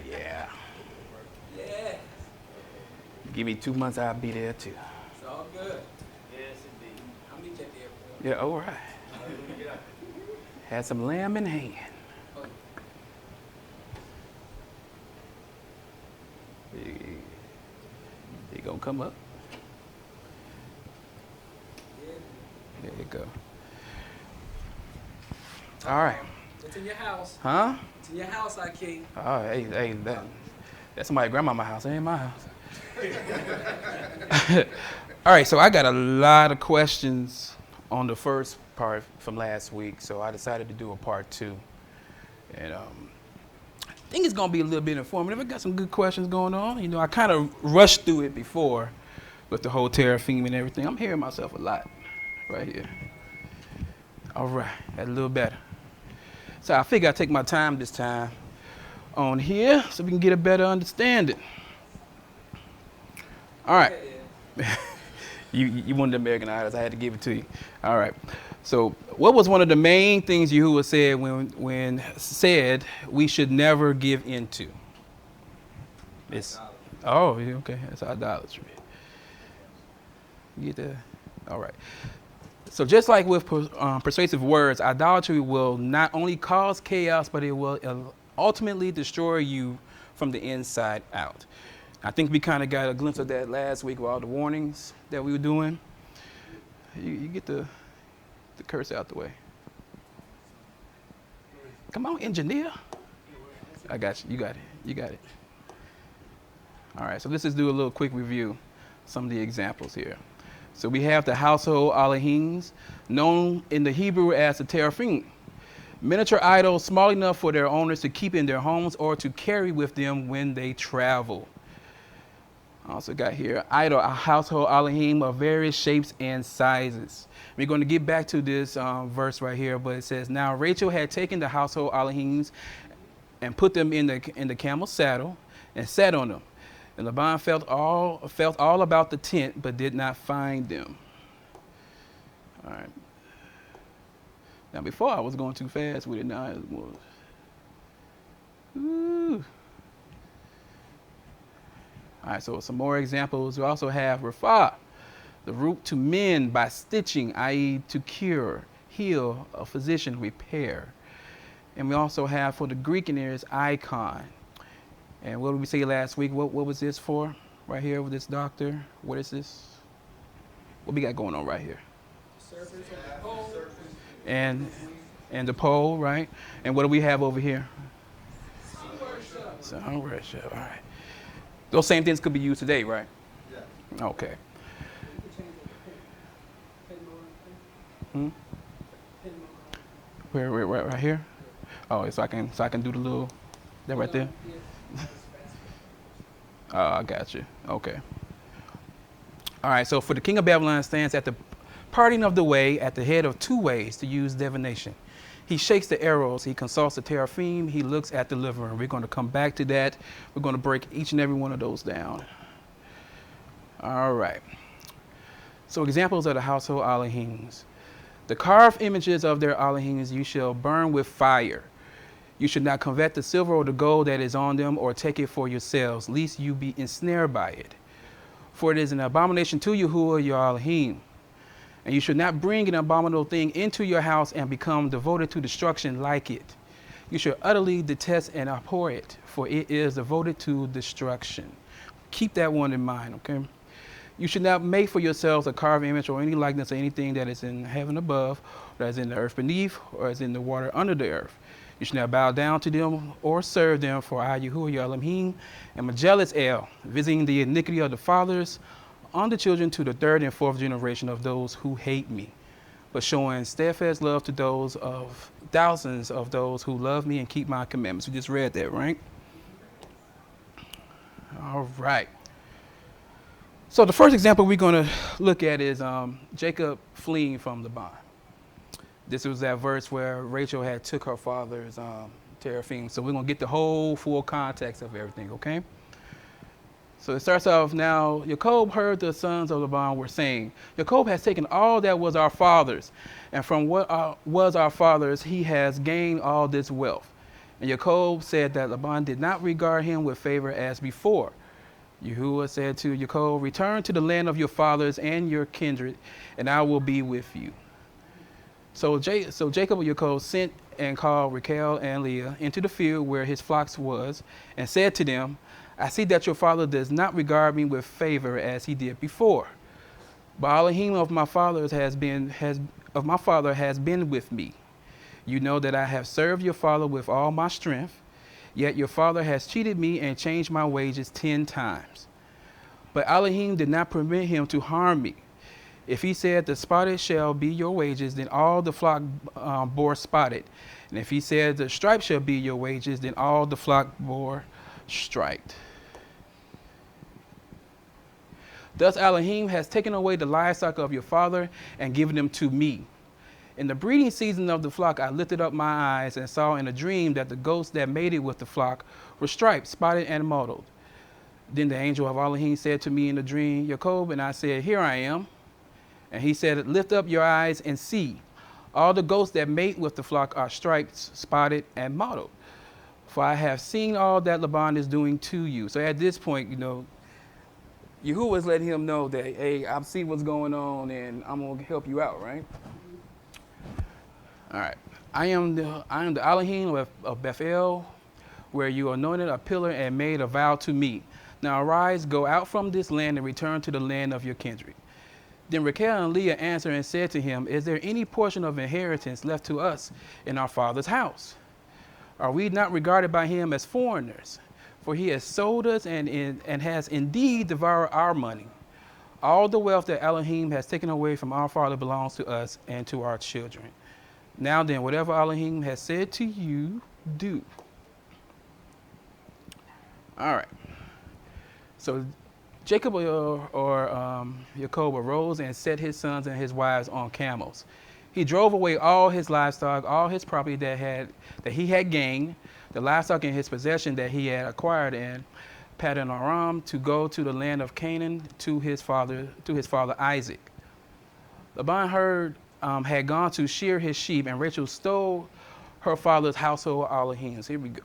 Yeah. Yeah. Give me 2 months, I'll be there too. It's all good. Yes, indeed. I'll meet you at the airport. Yeah, all right. Had some lamb in hand. Oh, He gonna come up. yeah. There you go. All right. It's in your house. Huh? It's in your house, I king. Oh, hey, that's somebody's grandmama's house. It ain't my house. All right, so I got a lot of questions on the first part from last week, so I decided to do a part 2. And I think it's going to be a little bit informative. I got some good questions going on. You know, I kind of rushed through it before with the whole teraphim and everything. I'm hearing myself a lot right here. All right, that's a little better. So I figure I'll take my time this time on here so we can get a better understanding. All right. You wanted the American Idol, I had to give it to you. All right. So what was one of the main things Yahuah said when said we should never give into? It's, oh, okay. It's idolatry. You get that? All right. So just like with persuasive words, idolatry will not only cause chaos, but it will ultimately destroy you from the inside out. I think we kind of got a glimpse of that last week with all the warnings that we were doing. You get the curse out the way. Come on, engineer. I got you. You got it. You got it. All right, so let's just do a little quick review. Some of the examples here. So we have the household Elohims, known in the Hebrew as the teraphim. Miniature idols small enough for their owners to keep in their homes or to carry with them when they travel. Also got here household Elohim of various shapes and sizes. We're going to get back to this verse right here, but it says, now Rachel had taken the household Elohims and put them in the camel's saddle and sat on them. And Laban felt all about the tent, but did not find them. All right. Now before I was going too fast with it. Now it was. Ooh. All right, so some more examples. We also have Rapha, the root to mend by stitching, i.e. to cure, heal, a physician, repair. And we also have for the Greek in there is icon. And what did we say last week? What was this for? Right here with this doctor. What is this? What we got going on right here? Serpents on the pole. And the pole, right? And what do we have over here? Sun worship. All right. Those same things could be used today, right? Yeah. Okay. Hmm? Where right here? Oh, so I can do the little that right there. Oh, I got you. Okay. All right. So for the king of Babylon stands at the parting of the way at the head of 2 ways to use divination. He shakes the arrows. He consults the teraphim. He looks at the liver. We're going to come back to that. We're going to break each and every one of those down. All right. So examples of the household Elohims. The carved images of their Elohims you shall burn with fire. You should not covet the silver or the gold that is on them or take it for yourselves, lest you be ensnared by it. For it is an abomination to Yahuah your Elohim. And you should not bring an abominable thing into your house and become devoted to destruction like it. You should utterly detest and abhor it, for it is devoted to destruction. Keep that one in mind, okay? You should not make for yourselves a carved image or any likeness of anything that is in heaven above, or that is in the earth beneath, or is in the water under the earth. You should not bow down to them or serve them, for I, Yahuah your Elohim, am a jealous El, visiting the iniquity of the fathers on the children to the 3rd and 4th generation of those who hate me, but showing steadfast love to those of thousands of those who love me and keep my commandments. We just read that, right? All right. So the first example we're going to look at is Jacob fleeing from Laban. This was that verse where Rachel had took her father's teraphim. So we're going to get the whole full context of everything, okay? So it starts off, now Jacob heard the sons of Laban were saying, Jacob has taken all that was our father's, and from what was our father's he has gained all this wealth. And Jacob said that Laban did not regard him with favor as before. Yahuah said to Jacob, return to the land of your fathers and your kindred, and I will be with you. So Jacob and Jacob sent and called Rachel and Leah into the field where his flocks was, and said to them, I see that your father does not regard me with favor as he did before. But Elohim of my father has been with me. You know that I have served your father with all my strength, yet your father has cheated me and changed my wages 10 times. But Elohim did not permit him to harm me. If he said, the spotted shall be your wages, then all the flock bore spotted. And if he said, the striped shall be your wages, then all the flock bore striped. Thus Elohim has taken away the livestock of your father and given them to me. In the breeding season of the flock, I lifted up my eyes and saw in a dream that the goats that mated with the flock were striped, spotted, and mottled. Then the angel of Elohim said to me in the dream, Jacob, and I said, here I am. And he said, lift up your eyes and see. All the goats that mate with the flock are striped, spotted, and mottled. For I have seen all that Laban is doing to you. So at this point, Yahuah was letting him know that, hey, I see what's going on and I'm going to help you out, right? All right. I am the Elohim of Bethel, where you anointed a pillar and made a vow to me. Now arise, go out from this land and return to the land of your kindred. Then Rachel and Leah answered and said to him, is there any portion of inheritance left to us in our father's house? Are we not regarded by him as foreigners? For he has sold us and has indeed devoured our money. All the wealth that Elohim has taken away from our father belongs to us and to our children. Now then, whatever Elohim has said to you, do. All right. So Jacob Jacob arose and set his sons and his wives on camels. He drove away all his livestock, all his property that he had gained, the livestock in his possession that he had acquired in Paddan Aram, to go to the land of Canaan to his father Isaac. Laban had gone to shear his sheep, and Rachel stole her father's household Elohims. Here we go.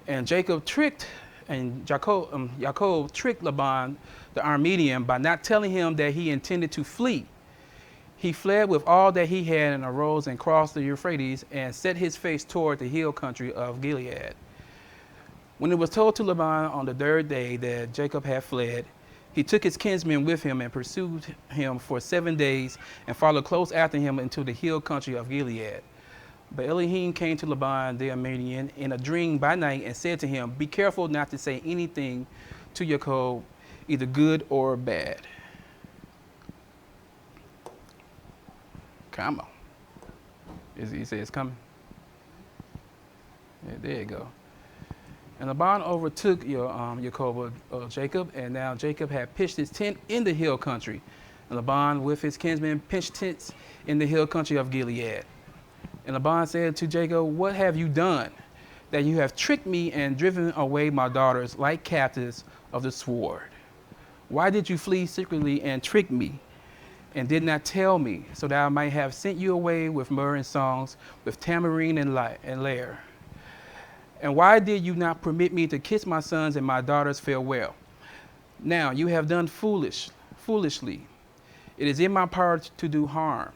And Jacob tricked Laban, the Aramean, by not telling him that he intended to flee. He fled with all that he had and arose and crossed the Euphrates and set his face toward the hill country of Gilead. When it was told to Laban on the third day that Jacob had fled, he took his kinsmen with him and pursued him for 7 days and followed close after him into the hill country of Gilead. But Elohim came to Laban the Aramean in a dream by night and said to him, be careful not to say anything to Jacob, either good or bad. Come on. He said it's coming. Yeah, there you go. And Laban overtook Jacob, and now Jacob had pitched his tent in the hill country. And Laban with his kinsmen pitched tents in the hill country of Gilead. And Laban said to Jacob, what have you done, that you have tricked me and driven away my daughters like captives of the sword? Why did you flee secretly and trick me, and did not tell me, so that I might have sent you away with myrrh and songs, with tambourine and lyre? And why did you not permit me to kiss my sons and my daughters farewell? Now you have done foolishly. It is in my power to do harm.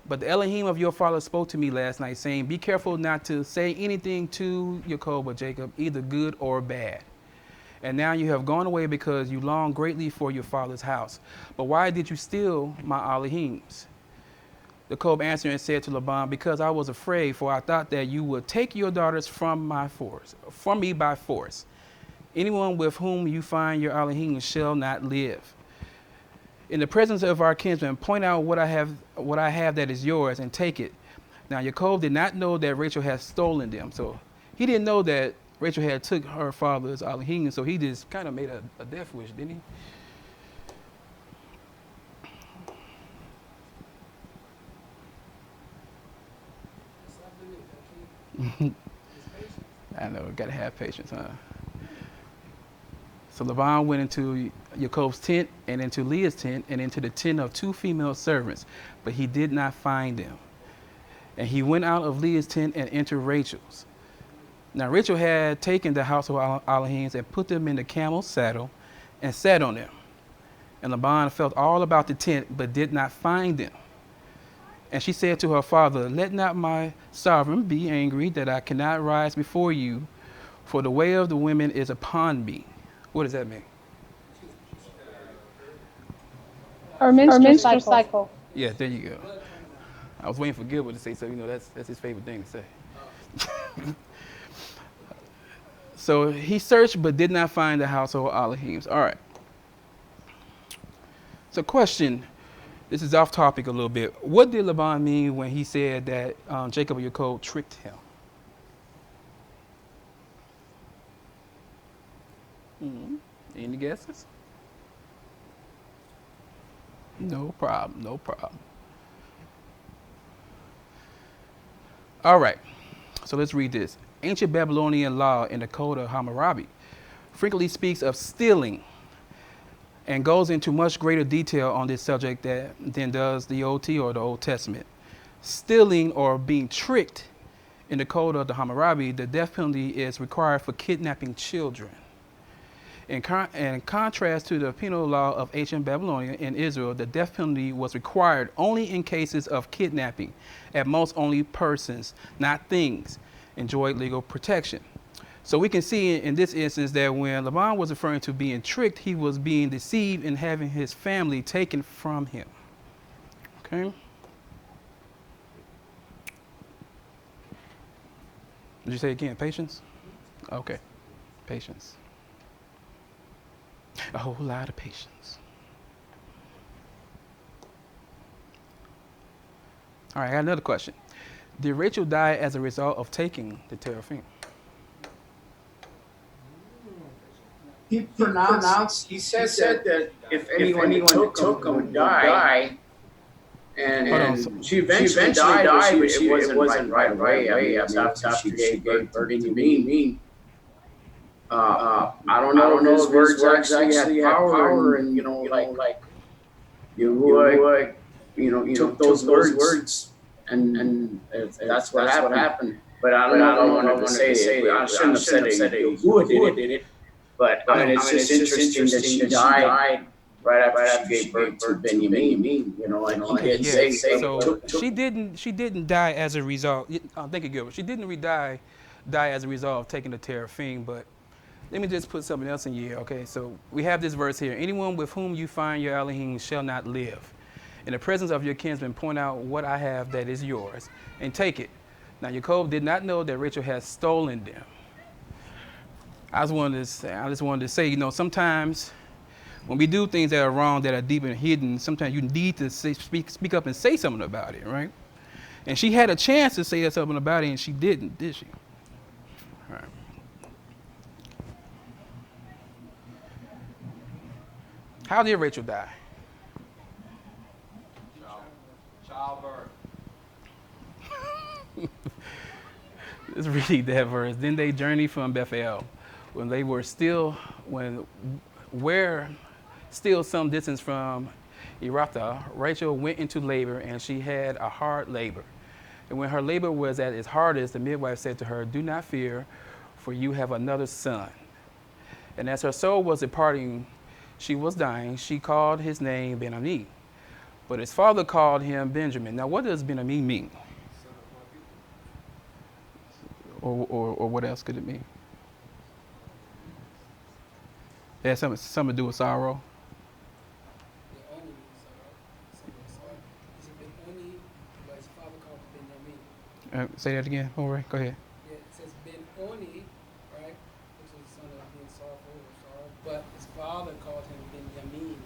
But the Elohim of your father spoke to me last night, saying, be careful not to say anything to Jacob or Jacob, either good or bad. And now you have gone away because you long greatly for your father's house. But why did you steal my Elohims? Jacob answered and said to Laban, because I was afraid, for I thought that you would take your daughters from me by force. Anyone with whom you find your Elohim shall not live. In the presence of our kinsmen, point out what I have that is yours, and take it. Now Jacob did not know that Rachel had stolen them, so he didn't know that Rachel had took her father's Elohim, so he just kind of made a death wish, didn't he? I know, gotta have patience, huh? So Laban went into Jacob's tent and into Leah's tent and into the tent of 2 female servants, but he did not find them. And he went out of Leah's tent and entered Rachel's. Now Rachel had taken the household Elohims and put them in the camel's saddle and sat on them. And Laban felt all about the tent, but did not find them. And she said to her father, let not my sovereign be angry that I cannot rise before you, for the way of the women is upon me. What does that mean? Her menstrual cycle. Yeah, there you go. I was waiting for Gilbert to say so. You know, that's his favorite thing to say. So he searched but did not find the household Elohims. All right. So question, this is off topic a little bit. What did Laban mean when he said that Jacob and Yaakov tricked him? Any guesses? No problem, no problem. All right, so let's read this. Ancient Babylonian law in the Code of Hammurabi frequently speaks of stealing and goes into much greater detail on this subject than does the OT or the Old Testament. Stealing or being tricked in the Code of the Hammurabi, the death penalty is required for kidnapping children. In contrast to the penal law of ancient Babylonia in Israel, the death penalty was required only in cases of kidnapping. At most, only persons, not things, enjoyed legal protection. So we can see in this instance that when Laban was referring to being tricked, he was being deceived and having his family taken from him. Okay? Did you say again, patience? Okay, patience. A whole lot of patience. All right, I got another question. Did Rachel die as a result of taking the teraphim? He said that if anyone took him would die. And she eventually died, but it wasn't right away. I mean, after she gave birth to Benjamin. I don't know if those words actually had power, and like Yahuah, took those words, and that's what happened. But I don't know what to say. I shouldn't have said it. Yahuah did it. But I mean, it's just interesting that she died right after she gave birth to Benjamin. And he didn't say. So she didn't die as a result. Thank you, Gilbert. She didn't die as a result of taking the teraphim, but let me just put something else in here, okay? So we have this verse here. Anyone with whom you find your Elohim shall not live. In the presence of your kinsmen, point out what I have that is yours, and take it. Now, Yaakov did not know that Rachel had stolen them. I just wanted to say, sometimes when we do things that are wrong, that are deep and hidden, sometimes you need to speak up and say something about it, right? And she had a chance to say something about it, and she didn't, did she? All right. How did Rachel die? Childbirth. Let's read that verse. Then they journeyed from Bethel, where still some distance from Ephrathah. Rachel went into labor, and she had a hard labor. And when her labor was at its hardest, the midwife said to her, "Do not fear, for you have another son." And as her soul was departing, she was dying. She called his name Ben-Ami, but his father called him Benjamin. Now, what does Ben-Ami mean? Or what else could it mean? It has something to do with sorrow. Say that again. All right, go ahead. Yeah, it says Ben-Oni, right, which is the son of being sorrowful or sorrow, but his father called him Benjamin,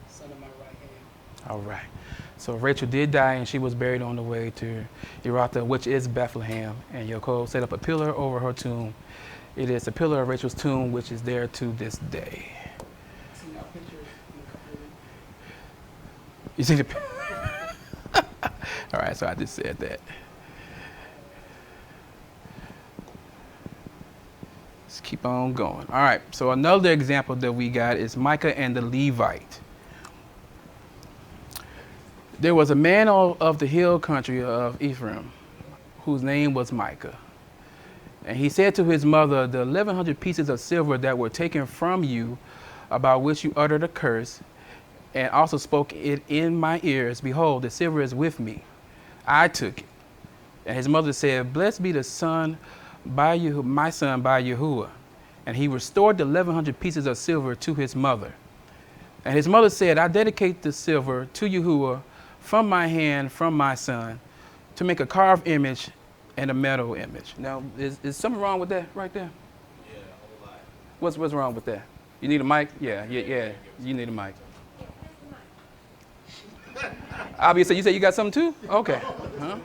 son of my right hand. All right. So Rachel did die, and she was buried on the way to Ephrathah, which is Bethlehem. And Yaakov set up a pillar over her tomb. It is the pillar of Rachel's tomb, which is there to this day. See our pictures in a couple of You see the? All right. So I just said that. Let's keep on going. All right. So another example that we got is Micah and the Levite. There was a man of the hill country of Ephraim whose name was Micah. And he said to his mother, the 1,100 pieces of silver that were taken from you, about which you uttered a curse, and also spoke it in my ears, behold, the silver is with me. I took it. And his mother said, blessed be the son by you, my son by Yahuah. And he restored the 1,100 pieces of silver to his mother. And his mother said, I dedicate the silver to Yahuah from my hand, from my son, to make a carved image and a metal image. Now, is something wrong with that right there? Yeah, a whole lot. What's wrong with that? You need a mic? Yeah. You need a mic. Obviously, you said you got something too? Okay. Huh?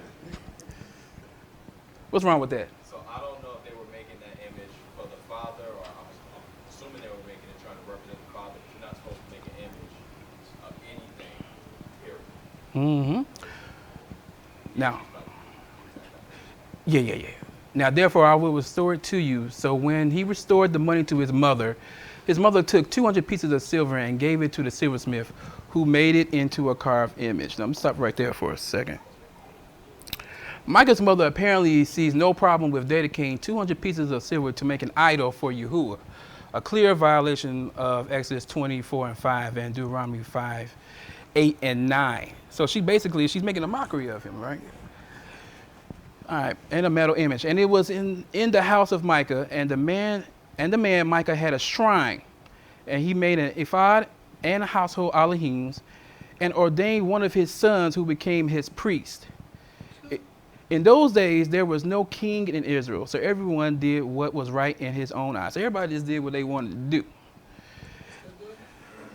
What's wrong with that? So I don't know if they were making that image for the father, or I'm assuming they were making it trying to represent the father, but you're not supposed to make an image of anything, period. Now, yeah. Now, therefore, I will restore it to you. So when he restored the money to his mother took 200 pieces of silver and gave it to the silversmith, who made it into a carved image. Now, I'm going to stop right there for a second. Micah's mother apparently sees no problem with dedicating 200 pieces of silver to make an idol for Yahuah, a clear violation of Exodus 24:5 and Deuteronomy 5:8 and 9. So she's making a mockery of him, right? All right, and a metal image. And it was in the house of Micah, and the man Micah had a shrine, and he made an ephod and a household alahims, and ordained one of his sons who became his priest. In those days, there was no king in Israel, so everyone did what was right in his own eyes. So everybody just did what they wanted to do.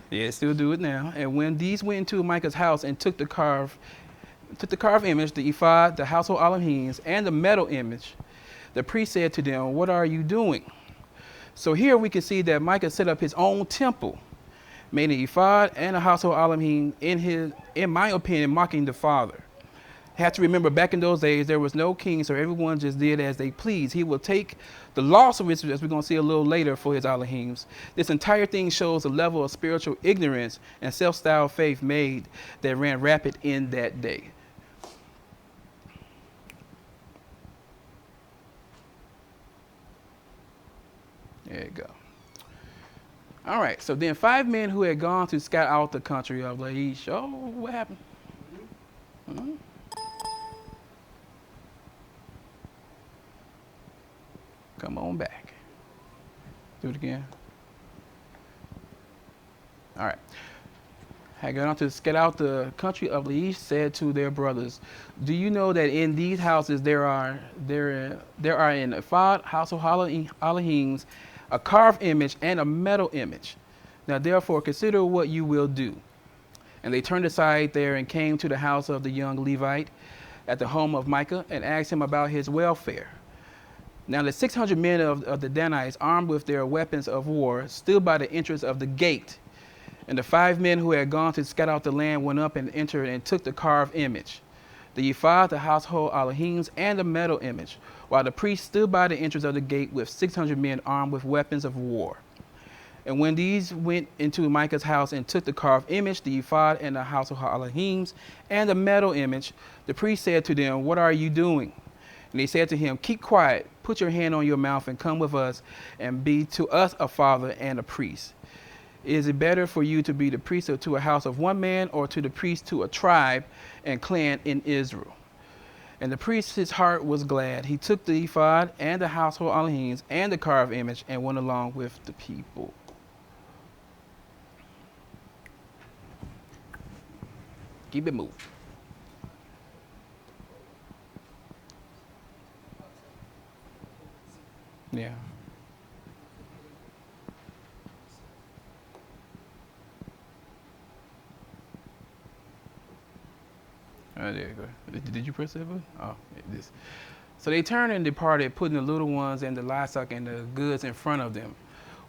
Yeah, still do it now. And when these went into Micah's house and took the carved image, the ephod, the household alahims, and the metal image, the priest said to them, what are you doing? So here we can see that Micah set up his own temple, made an ephod and a household alahim, in my opinion, mocking the Father. You have to remember, back in those days, there was no king, so everyone just did as they pleased. He will take the loss of which, as we're going to see a little later, for his alahims. This entire thing shows the level of spiritual ignorance and self-styled faith that ran rapid in that day. There you go. All right, so then 5 men who had gone to scout out the country of Laish. Oh, what happened? Mm-hmm. Come on back. Do it again. All right. Had gone on to scout out the country of Laish, said to their brothers, do you know that in these houses there are in ephod, household alahims, a carved image, and a metal image. Now therefore consider what you will do. And they turned aside there and came to the house of the young Levite at the home of Micah and asked him about his welfare. Now the 600 men of the Danites, armed with their weapons of war, stood by the entrance of the gate. And the 5 men who had gone to scout out the land went up and entered and took the carved image, the ephod, the household alahims, and the metal image, while the priest stood by the entrance of the gate with 600 men armed with weapons of war. And when these went into Micah's house and took the carved image, the ephod, and the household alahims, and the metal image, the priest said to them, what are you doing? And they said to him, keep quiet, put your hand on your mouth, and come with us, and be to us a father and a priest. Is it better for you to be the priest to a house of one man, or to the priest to a tribe and clan in Israel? And the priest, his heart was glad. He took the ephod and the household alahims and the carved image and went along with the people. Keep it moving. Yeah. There you go. Did you press that button? Oh, this. So they turned and departed, putting the little ones and the livestock and the goods in front of them.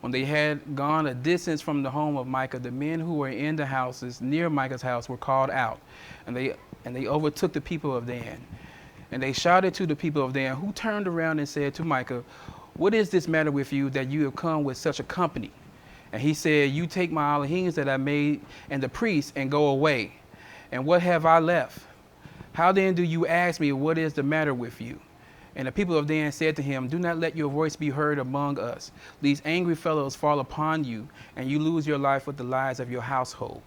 When they had gone a distance from the home of Micah, the men who were in the houses near Micah's house were called out, and they overtook the people of Dan. And they shouted to the people of Dan, who turned around and said to Micah, what is this matter with you that you have come with such a company? And he said, you take my alahims that I made and the priests and go away. And what have I left? How then do you ask me, what is the matter with you? And the people of Dan said to him, "Do not let your voice be heard among us. These angry fellows fall upon you, and you lose your life with the lives of your household."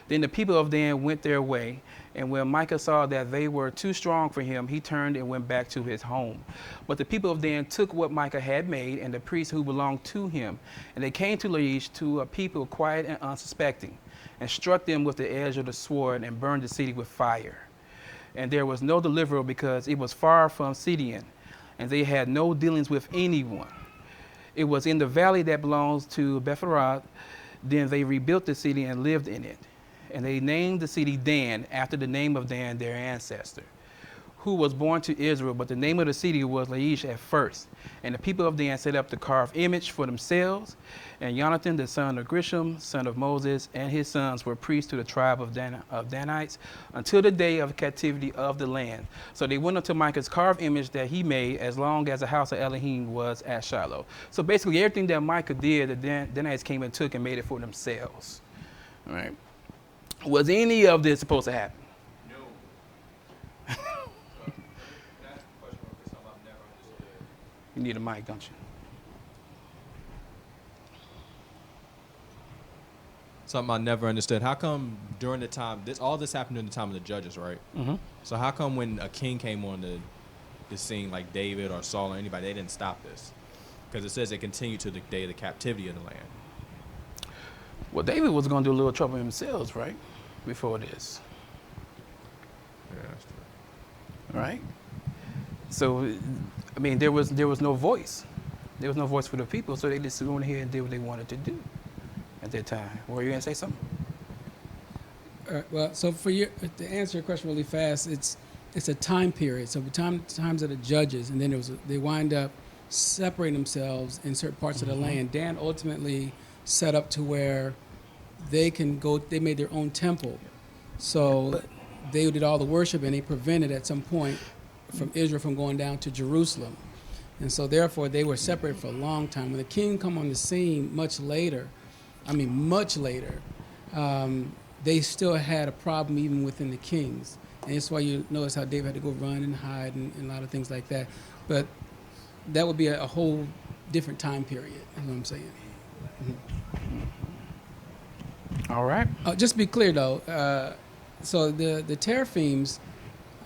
Then the people of Dan went their way, and when Micah saw that they were too strong for him, he turned and went back to his home. But the people of Dan took what Micah had made and the priests who belonged to him, and they came to Laish, to a people quiet and unsuspecting, and struck them with the edge of the sword and burned the city with fire. And there was no deliverer, because it was far from Sidon, and they had no dealings with anyone. It was in the valley that belongs to Betharath. Then they rebuilt the city and lived in it. And they named the city Dan, after the name of Dan, their ancestor, who was born to Israel. But the name of the city was Laish at first. And the people of Dan set up the carved image for themselves. And Jonathan, the son of Grisham, son of Moses, and his sons were priests to the tribe of Danites until the day of captivity of the land. So they went unto Micah's carved image that he made, as long as the house of Elohim was at Shiloh. So basically everything that Micah did, the Danites came and took and made it for themselves. All right. Was any of this supposed to happen? No. So, can I ask a question for something I've never understood? You need a mic, don't you? Something I never understood. How come during the time, all this happened during the time of the judges, right? Mm-hmm. So how come when a king came on the scene, like David or Saul or anybody, they didn't stop this? Because it says it continued to the day of the captivity of the land. Well, David was going to do a little trouble himself, right? Before this. Yeah, that's true. Right? So, I mean, there was no voice. There was no voice for the people, so they just went ahead and did what they wanted to do at that time. Were you going to say something? Well, so to answer your question really fast, it's a time period. So the times of the judges, and then they wind up separating themselves in certain parts of the land. Dan ultimately set up to where they can go. They made their own temple, so they did all the worship, and they prevented at some point from Israel from going down to Jerusalem, and so therefore they were separated for a long time. When the king come on the scene much later, they still had a problem even within the kings, and that's why you notice how David had to go run and hide and a lot of things like that. But that would be a whole different time period. Is what I'm saying. All right. Just to be clear, though, so the teraphims,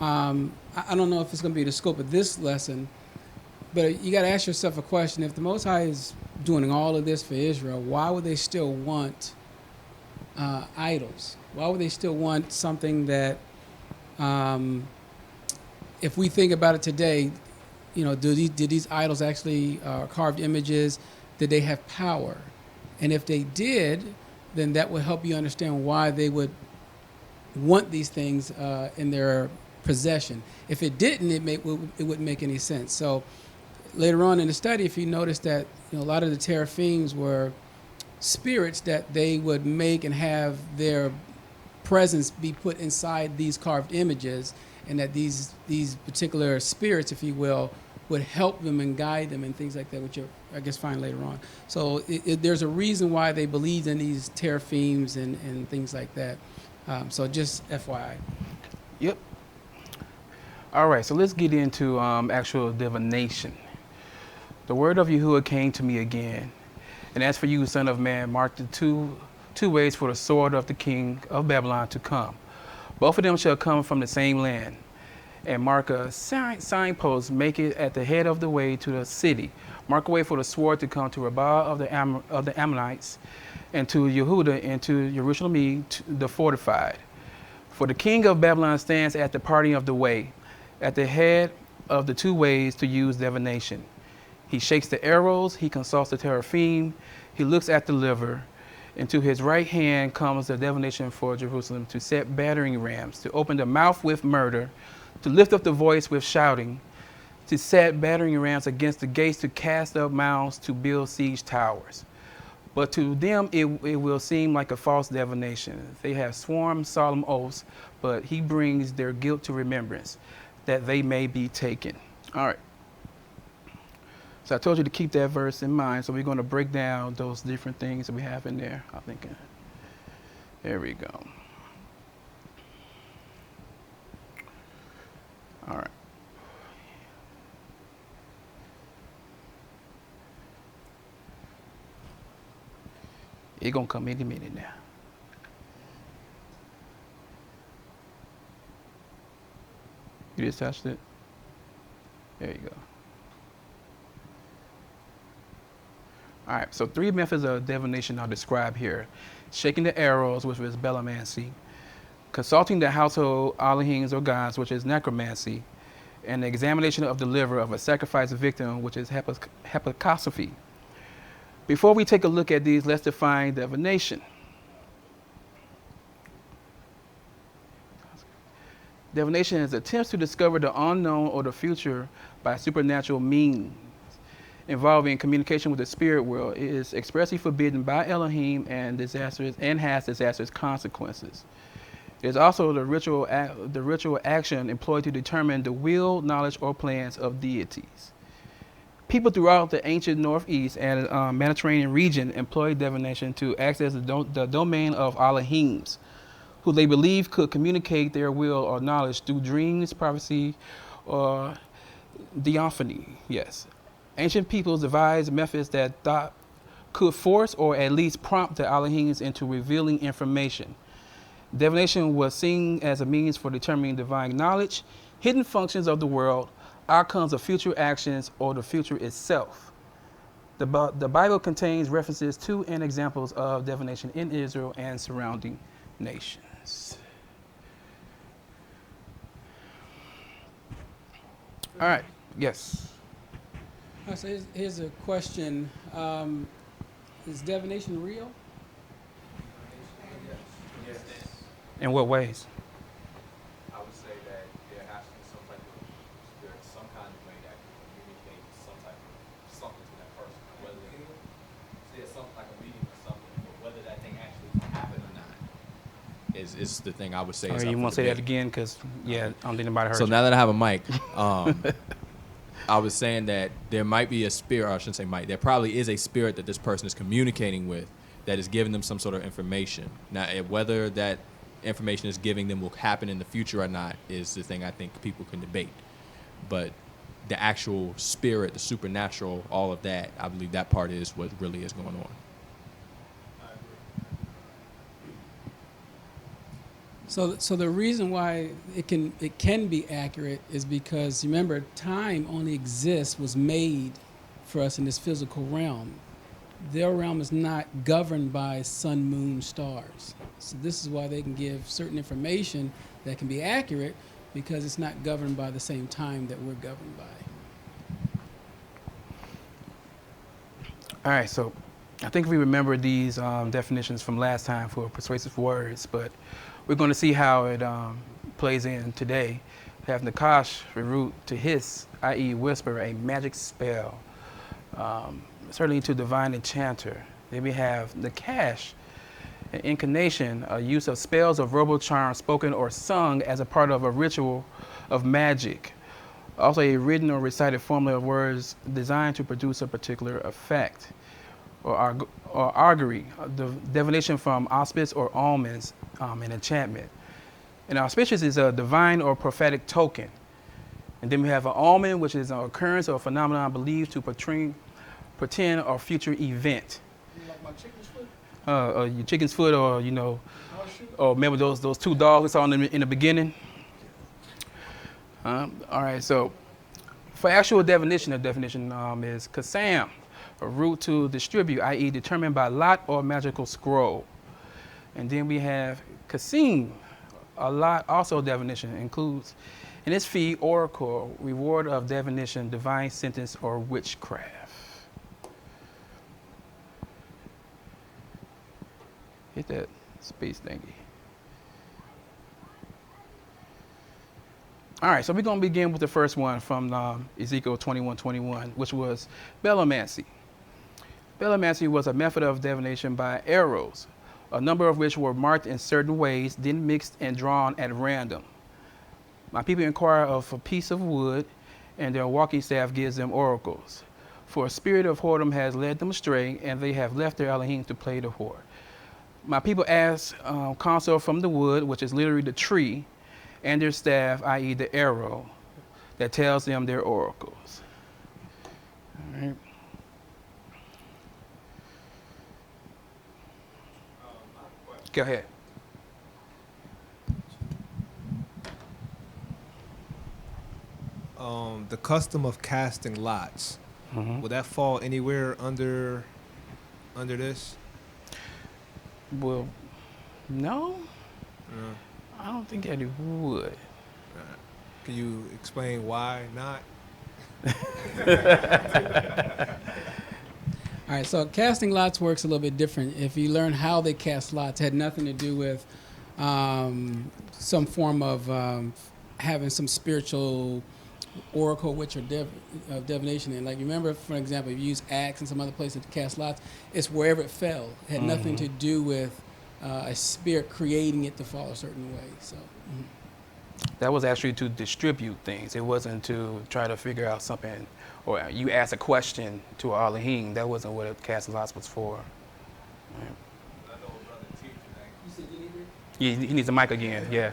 I don't know if it's going to be the scope of this lesson, but you got to ask yourself a question. If the Most High is doing all of this for Israel, why would they still want idols? Why would they still want something that, if we think about it today, did these idols actually carved images? Did they have power? And if they did, then that would help you understand why they would want these things in their possession. If it didn't, it wouldn't make any sense. So later on in the study, if you notice that a lot of the teraphims were spirits that they would make and have their presence be put inside these carved images, and that these particular spirits, if you will, would help them and guide them and things like that, which you'll, I guess, find later on. So there's a reason why they believed in these teraphims and things like that. So just FYI. Yep. All right, so let's get into actual divination. The word of Yahuah came to me again. And as for you, son of man, mark the two ways for the sword of the king of Babylon to come. Both of them shall come from the same land. And mark a signpost, make it at the head of the way to the city. Mark a way for the sword to come to Rabbah of the Ammonites, and to Yehuda, and to Jerusalem, the fortified. For the king of Babylon stands at the parting of the way, at the head of the two ways to use divination. He shakes the arrows, he consults the teraphim, he looks at the liver. And to his right hand comes the divination for Jerusalem, to set battering rams, to open the mouth with murder, to lift up the voice with shouting, to set battering rams against the gates, to cast up mounds, to build siege towers. But to them it will seem like a false divination. They have sworn solemn oaths, but he brings their guilt to remembrance, that they may be taken. All right. So I told you to keep that verse in mind. So we're going to break down those different things that we have in there. I think. There we go. All right. It's going to come any minute now. You just touched it? There you go. All right, so 3 methods of divination are described here. Shaking the arrows, which is belomancy. Consulting the household Elohims or gods, which is necromancy. And the examination of the liver of a sacrificed victim, which is hepatosophy. Before we take a look at these, let's define divination. Divination is attempts to discover the unknown or the future by supernatural means, involving communication with the spirit world. It is expressly forbidden by Elohim and has disastrous consequences. It is also the ritual action employed to determine the will, knowledge, or plans of deities. People throughout the ancient Northeast and Mediterranean region employed divination to access the domain of Elohims, who they believed could communicate their will or knowledge through dreams, prophecy, or theophany. Yes. Ancient peoples devised methods that thought could force or at least prompt the Elohims into revealing information. Divination was seen as a means for determining divine knowledge, hidden functions of the world, outcomes of future actions, or the future itself. The Bible contains references to and examples of divination in Israel and surrounding nations. All right. Yes. So here's a question. Is divination real? Yes. In what ways? I would say that there has to be some type of spirit, some kind of way that can communicate something to that person. Whether there's something like a medium or something, but whether that thing actually can happen or not is the thing I would say. You want to say that again? Because, I don't think anybody heard So you. now that I have a mic, I was saying that there might be a spirit, or I shouldn't say might, there probably is a spirit that this person is communicating with that is giving them some sort of information. Now, whether that information is giving them will happen in the future or not is the thing I think people can debate. But the actual spirit, the supernatural, all of that, I believe that part is what really is going on. So the reason why it can be accurate is because, remember, time only was made for us in this physical realm. Their realm is not governed by sun, moon, stars. So this is why they can give certain information that can be accurate, because it's not governed by the same time that we're governed by. All right, so I think we remember these definitions from last time for persuasive words, but we're going to see how it plays in today. We have Nakash, root to hiss, i.e. whisper, a magic spell, certainly to divine enchanter. Then we have Nakash, an incarnation, a use of spells or verbal charms spoken or sung as a part of a ritual of magic. Also a written or recited formula of words designed to produce a particular effect. Or augury, the divination from auspice or omens, and enchantment. And auspicious is a divine or prophetic token. And then we have an omen, which is an occurrence or phenomenon believed to portend a future event. You like my chicken's foot? Your chicken's foot, or or remember those 2 dogs we saw in the beginning. All right, so for actual definition, the definition is kasam, a root to distribute, i.e. determined by lot or magical scroll. And then we have kasim, a lot also definition includes in its fee, oracle, reward of divination, divine sentence, or witchcraft. Hit that space thingy. All right, so we're going to begin with the first one from Ezekiel 21:21, which was belomancy. Belomancy was a method of divination by arrows, a number of which were marked in certain ways, then mixed and drawn at random. My people inquire of a piece of wood, and their walking staff gives them oracles. For a spirit of whoredom has led them astray, and they have left their Elohim to play the whore. My people ask counsel from the wood, which is literally the tree, and their staff, i.e. the arrow, that tells them their oracles. All right. Go ahead. The custom of casting lots, would that fall anywhere under this? Well, no, I don't think that it would. Can you explain why not? All right, so casting lots works a little bit different. If you learn how they cast lots, it had nothing to do with some form of having some spiritual oracle, which are divination. And like, remember, for example, if you use axe and some other places to cast lots, it's wherever it fell. It had nothing to do with a spirit creating it to fall a certain way. So. That was actually to distribute things. It wasn't to try to figure out something, or you ask a question to Elohim. That wasn't what a casting lots was for. Right. Yeah, he needs a mic again. Yeah.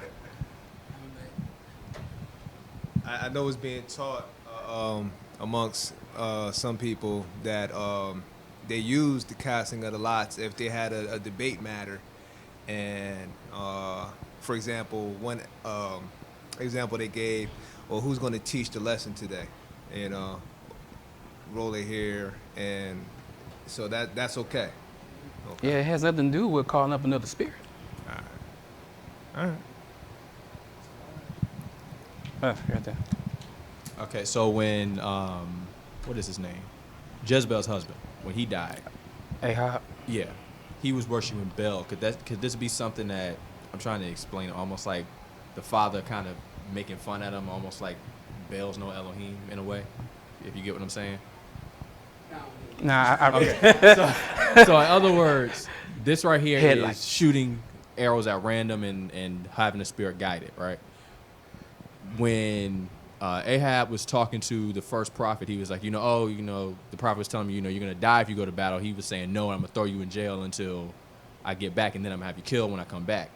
I know it's being taught amongst some people that they use the casting of the lots if they had a debate matter. And, for example, one example they gave, well, who's going to teach the lesson today? And roll their hair. And so that's okay. Yeah, it has nothing to do with calling up another spirit. All right. Right there. Okay, so when what is his name? Jezebel's husband, when he died, Ahab. yeah, he was worshiping Baal. Could this be something that I'm trying to explain? Almost like the father kind of making fun at him, almost like Baal's no Elohim in a way. If you get what I'm saying. Nah, So in other words, this right here Headlight. is shooting arrows at random and having the spirit guide it, right? When Ahab was talking to the first prophet, he was like, the prophet was telling me, you're going to die if you go to battle. He was saying, no, I'm going to throw you in jail until I get back, and then I'm going to have you killed when I come back.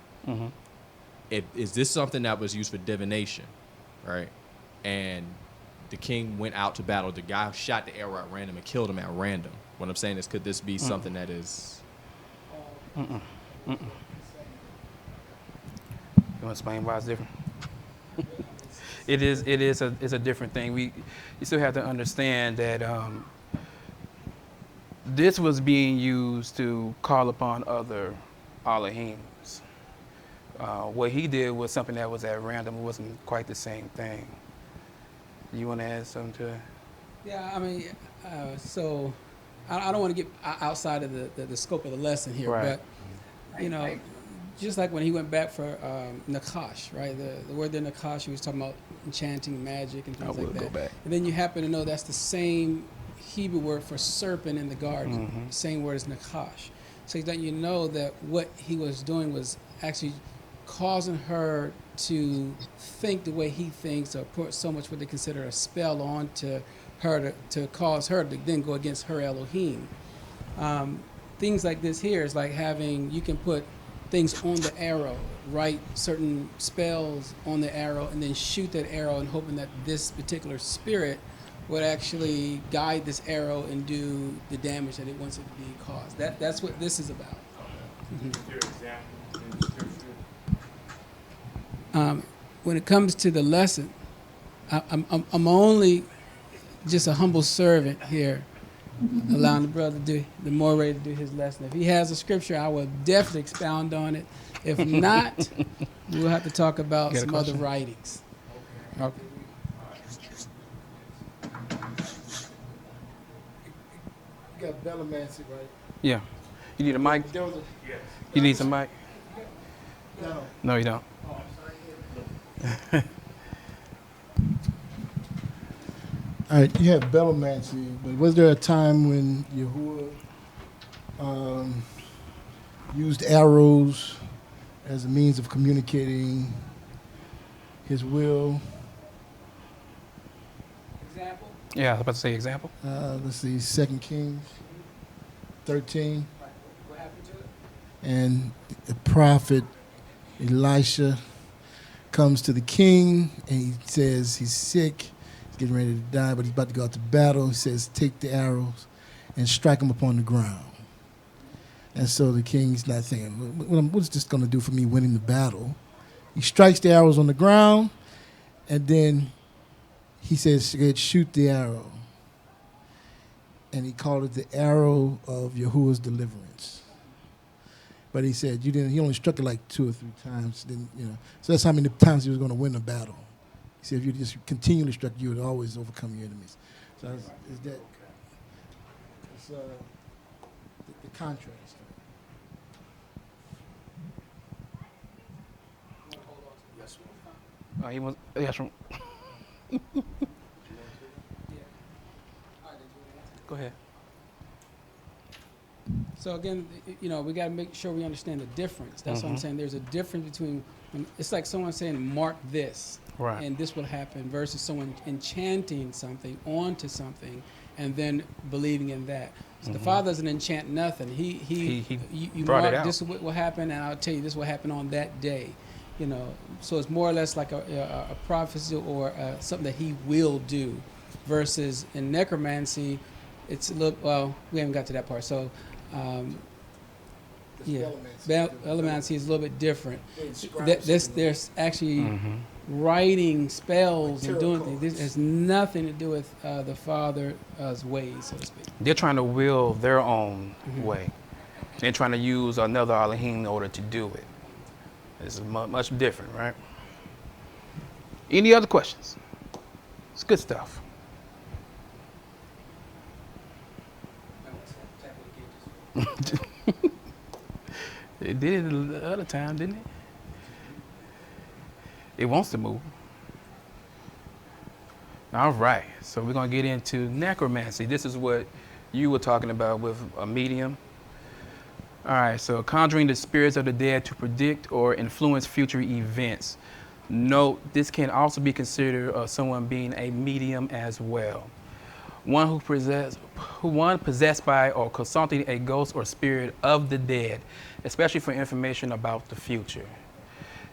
Is this something that was used for divination, right? And the king went out to battle. The guy shot the arrow at random and killed him at random. What I'm saying is, could this be something that is... You want to explain why it's different? It's a different thing. You still have to understand that this was being used to call upon other Elohims. What he did was something that was at random. It wasn't quite the same thing. You want to add something to it? Yeah, I mean, so I don't want to get outside of the scope of the lesson here, Right. but just like when he went back for Nakash, right? The word there, Nakash, he was talking about enchanting, magic, and things like that. Go back. And then you happen to know that's the same Hebrew word for serpent in the garden. Same word as Nakash. So that you know that what he was doing was actually causing her to think the way he thinks, or put so much what they consider a spell onto her to cause her to then go against her Elohim. Things like this here is like you can put things on the arrow, write certain spells on the arrow, and then shoot that arrow and hoping that this particular spirit would actually guide this arrow and do the damage that it wants it to be caused. That's what this is about. When it comes to the lesson, I'm only just a humble servant here, allowing the brother the moray to do his lesson. If he has a scripture, I will definitely expound on it. If not, we'll have to talk about some other writings. Okay. You got Bellamancy, right? Yeah. You need a mic? There was You need some mic? no. No, you don't. All right, you have Bellamancy, but was there a time when Yahuah used arrows as a means of communicating his will? Example? Yeah, I was about to say example. Let's see, 2 Kings 13. What happened to it? And the prophet Elisha comes to the king, and he says he's sick, he's getting ready to die, but he's about to go out to battle. He says, take the arrows and strike them upon the ground. And so the king's not thinking, what's this going to do for me winning the battle? He strikes the arrows on the ground, and then he says, shoot the arrow. And he called it the arrow of Yahuah's deliverance. But he said, he only struck it like 2 or 3 times. Then, so that's how many times he was going to win the battle. He said, if you just continually struck, you would always overcome your enemies. So it's the contrast. He was, yes, from. Go ahead. So again, we got to make sure we understand the difference. That's what I'm saying. There's a difference between, it's like someone saying, mark this, right, and this will happen, versus someone enchanting something onto something and then believing in that. So the Father doesn't enchant nothing. You brought mark it out. this is what will happen, and I'll tell you this will happen on that day. So it's more or less like a prophecy or something that he will do, versus in necromancy, it's a little, well, we haven't got to that part. So, Elemancy is a little bit different. There's actually writing spells and doing things. This has nothing to do with the Father's ways, so to speak. They're trying to will their own way. They're trying to use another Elohim in order to do it. This is much different, right? Any other questions? It's good stuff. It did it the other time, didn't it? It wants to move. All right, so we're going to get into necromancy. This is what you were talking about with a medium. All right, so conjuring the spirits of the dead to predict or influence future events. Note, this can also be considered someone being a medium as well. One possessed by or consulting a ghost or spirit of the dead, especially for information about the future.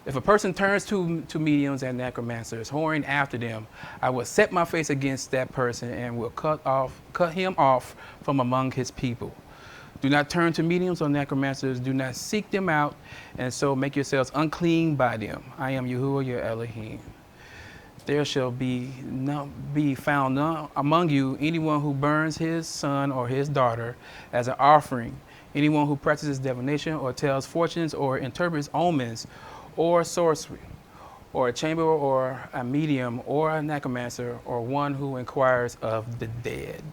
If a person turns to mediums and necromancers, whoring after them, I will set my face against that person and will cut him off from among his people. Do not turn to mediums or necromancers. Do not seek them out, and so make yourselves unclean by them. I am Yahuah, your Elohim. There shall be found none among you anyone who burns his son or his daughter as an offering, anyone who practices divination or tells fortunes or interprets omens or sorcery, or a chamber or a medium or a necromancer, or one who inquires of the dead.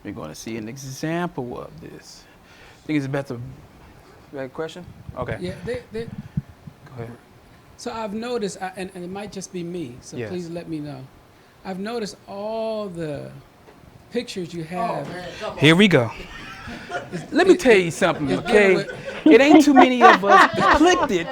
We're going to see an example of this. I think it's better. Question? Okay. Yeah, Go ahead. So I've noticed, and it might just be me, so Yes. please let me know. I've noticed all the pictures you have. Here we go. Let me tell you something, okay? It ain't too many of us that clicked it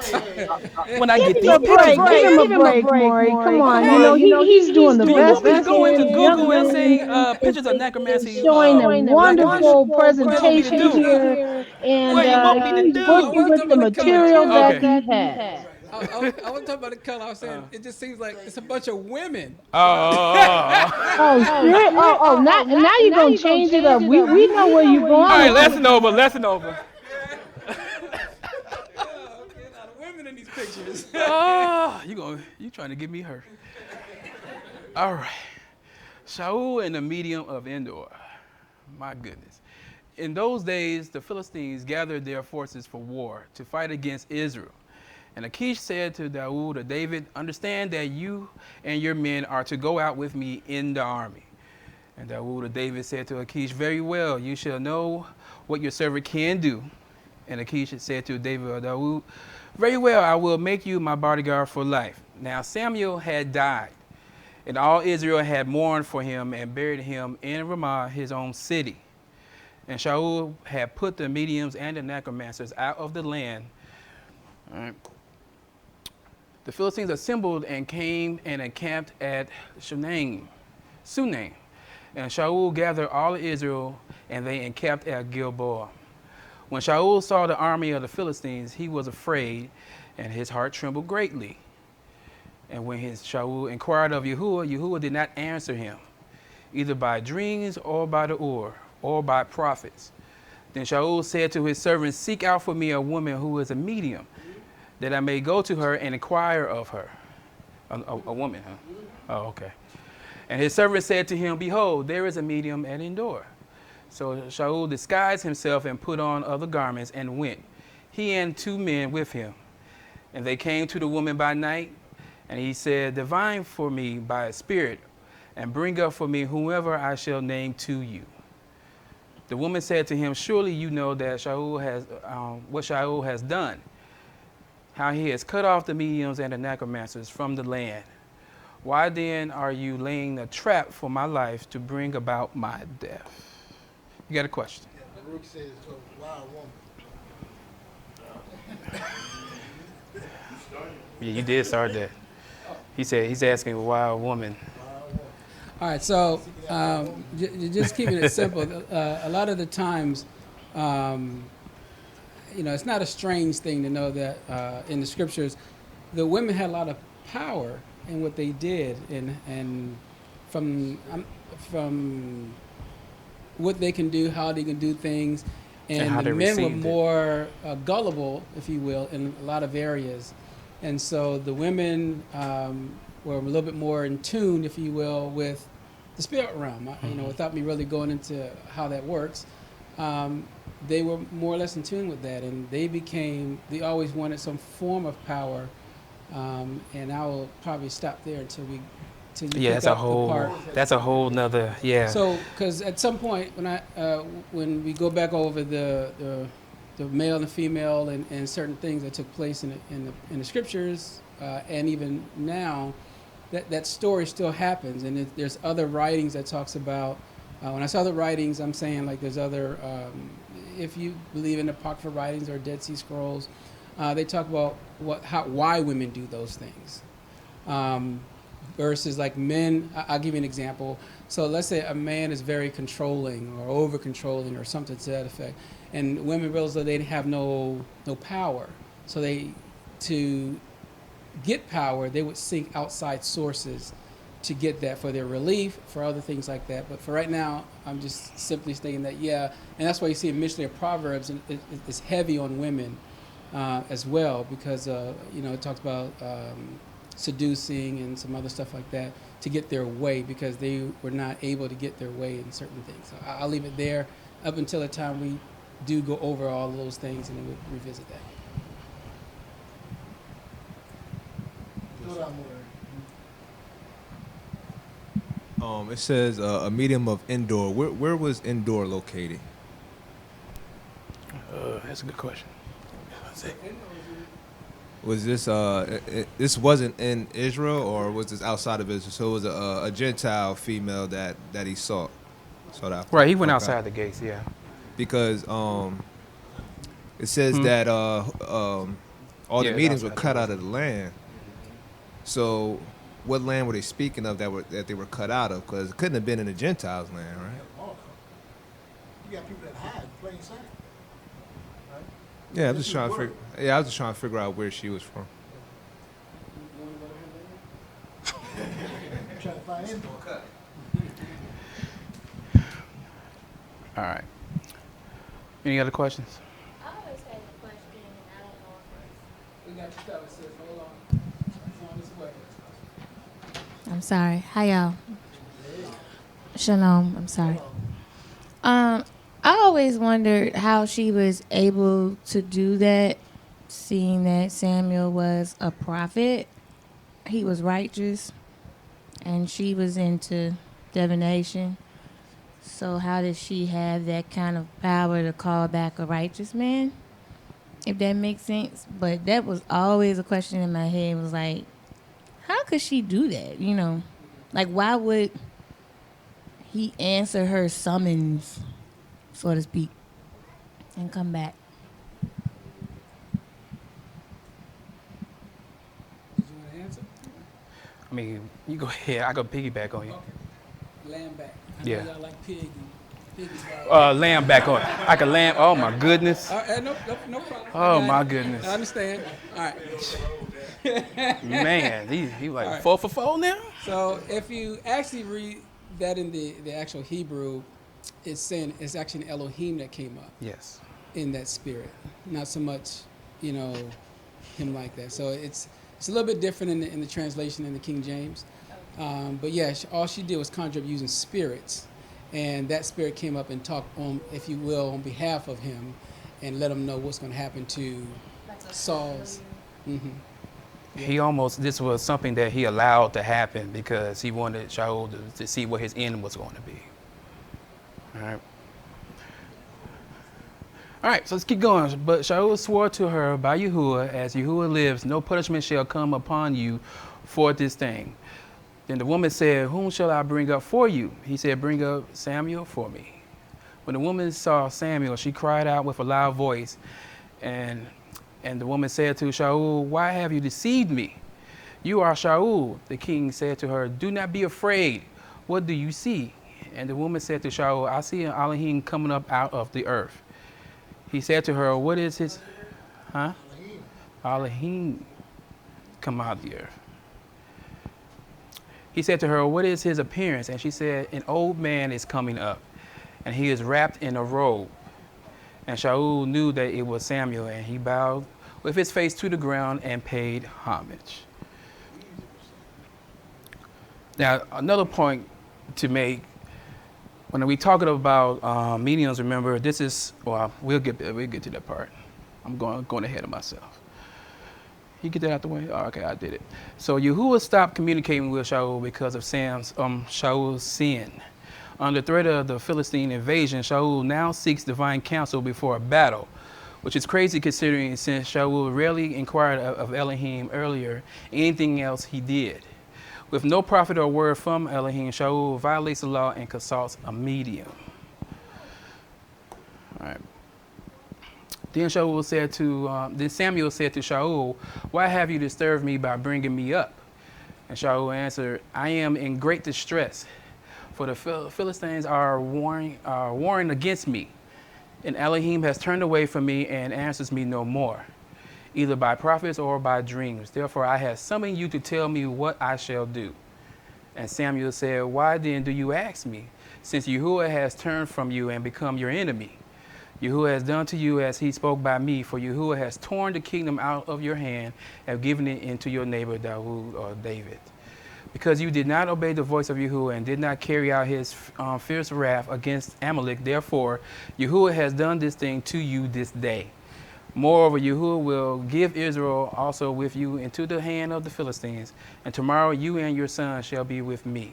when I get these pictures. Give him a break, Maury. Come on, he's doing the Do you best want me he to go into can. Google and say pictures of necromancy? Showing a wonderful presentation presentation here, and What you want me to he's do? working with the material that he has. I wasn't talking about the color. I was saying it just seems like it's a bunch of women. Oh, shit. Now you're going to change it up. We know where you're going. All right, lesson over. A lot of women in these pictures. You trying to get me hurt. All right. Shaul and the medium of Endor. My goodness. In those days, the Philistines gathered their forces for war to fight against Israel. And Achish said to Dawood or David, understand that you and your men are to go out with me in the army. And Dawood or David said to Achish, very well, you shall know what your servant can do. And Achish said to David or Dawood, very well, I will make you my bodyguard for life. Now Samuel had died, and all Israel had mourned for him and buried him in Ramah, his own city. And Shaul had put the mediums and the necromancers out of the land. All right. The Philistines assembled and came and encamped at Sunaim. And Shaul gathered all of Israel, and they encamped at Gilboa. When Shaul saw the army of the Philistines, he was afraid, and his heart trembled greatly. And when Shaul inquired of Yahuah, Yahuah did not answer him, either by dreams or by the or by prophets. Then Shaul said to his servants, seek out for me a woman who is a medium, that I may go to her and inquire of her. A woman, huh? Oh, okay. And his servant said to him, behold, there is a medium at Endor. So Shaul disguised himself and put on other garments and went, he and 2 men with him. And they came to the woman by night, and he said, divine for me by a spirit, and bring up for me whomever I shall name to you. The woman said to him, surely you know that Shaul has what Shaul has done, how he has cut off the mediums and the necromancers from the land. Why then are you laying a trap for my life to bring about my death? You got a question? Baruch says, a wild woman. Yeah, you did start that. He said he's asking a wild woman. All right, so just keeping it simple. A lot of the times, it's not a strange thing to know that in the scriptures, the women had a lot of power in what they did, and from what they can do, how they can do things, and the men were more gullible, if you will, in a lot of areas, and so the women were a little bit more in tune, if you will, with the spirit realm. Without me really going into how that works, they were more or less in tune with that, and they always wanted some form of power. And I will probably stop there until you that's a whole nother. So, because at some point when we go back over the male and the female and certain things that took place in the scriptures, and even now, that story still happens, and there's other writings that talks about. When I saw the writings, I'm saying like there's other. If you believe in apocryphal writings or Dead Sea Scrolls, they talk about why women do those things, versus like men. I'll give you an example. So let's say a man is very controlling or over controlling or something to that effect, and women realize that they have no power. So to get power, they would seek outside sources to get that for their relief, for other things like that. But for right now, I'm just simply stating that, and that's why you see in Mishnah Proverbs, it's heavy on women as well, because it talks about seducing and some other stuff like that to get their way, because they were not able to get their way in certain things. So I'll leave it there up until the time we do go over all of those things, and then we'll revisit that. It says a medium of Endor. Where was Endor located? That's a good question. Was this this wasn't in Israel, or was this outside of Israel? So it was a Gentile female that he sought out. Right, he went outside the gates, yeah. Because it says that all the mediums were cut out of the land. So what land were they speaking of that they were cut out of? Because it couldn't have been in the Gentiles' land, right? You got people that hide in plain sight. Right? Yeah, I was just trying to figure out where she was from. Trying to find info. All right. Any other questions? I always have a question, and I don't know if We got you covered, sis. Hold on. It's on its way. I'm sorry. Hi, y'all. Shalom. I'm sorry. I always wondered how she was able to do that, seeing that Samuel was a prophet. He was righteous, and she was into divination. So how did she have that kind of power to call back a righteous man? If that makes sense. But that was always a question in my head. It was like, how could she do that? You know, like, why would he answer her summons, so to speak, and come back? Did you want to answer? I mean, you go ahead. I go piggyback on you. Okay. Lamb back. I Yeah. know y'all like pig and Lamb back on. I could lamb. Oh my goodness. no problem. Oh my goodness. I understand. All right. Man, he like All right. 4 for 4 now. So if you actually read that in the actual Hebrew, it's saying it's actually an Elohim that came up Yes. in that spirit, not so much, you know, him like that. So it's a little bit different in the translation in the King James. But yeah, all she did was conjure up using spirits, and that spirit came up and talked on, if you will, on behalf of him, and let him know what's going to happen to Saul's. Mm-hmm. This was something that he allowed to happen because he wanted Shaul to see what his end was going to be. All right. All right, so let's keep going. But Shaul swore to her by Yahuah, as Yahuah lives, no punishment shall come upon you for this thing. Then the woman said, whom shall I bring up for you? He said, bring up Samuel for me. When the woman saw Samuel, she cried out with a loud voice, and the woman said to Shaul, why have you deceived me? You are Shaul. The king said to her, do not be afraid. What do you see? And the woman said to Shaul, I see an Elohim coming up out of the earth. He said to her, what is his, Elohim come out of the earth. He said to her, what is his appearance? And she said, an old man is coming up, and he is wrapped in a robe. And Shaul knew that it was Samuel, and he bowed with his face to the ground and paid homage. Now, another point to make, when we talking about mediums, remember this is, well, we'll get to that part. I'm going ahead of myself. You get that out the way? Oh, okay, I did it. So Yahuah stopped communicating with Shaul because of Shaul's sin. Under threat of the Philistine invasion, Shaul now seeks divine counsel before a battle, which is crazy considering since Shaul rarely inquired of Elohim earlier, anything else he did. With no prophet or word from Elohim, Shaul violates the law and consults a medium. All right. Then Samuel said to Shaul, why have you disturbed me by bringing me up? And Shaul answered, I am in great distress, for the Philistines are warring against me, and Elohim has turned away from me and answers me no more, either by prophets or by dreams. Therefore I have summoned you to tell me what I shall do. And Samuel said, why then do you ask me, since Yahuah has turned from you and become your enemy? Yahuah has done to you as he spoke by me, for Yahuah has torn the kingdom out of your hand and given it into your neighbor David. Because you did not obey the voice of Yahuah and did not carry out his fierce wrath against Amalek, therefore Yahuah has done this thing to you this day. Moreover, Yahuah will give Israel also with you into the hand of the Philistines, and tomorrow you and your son shall be with me.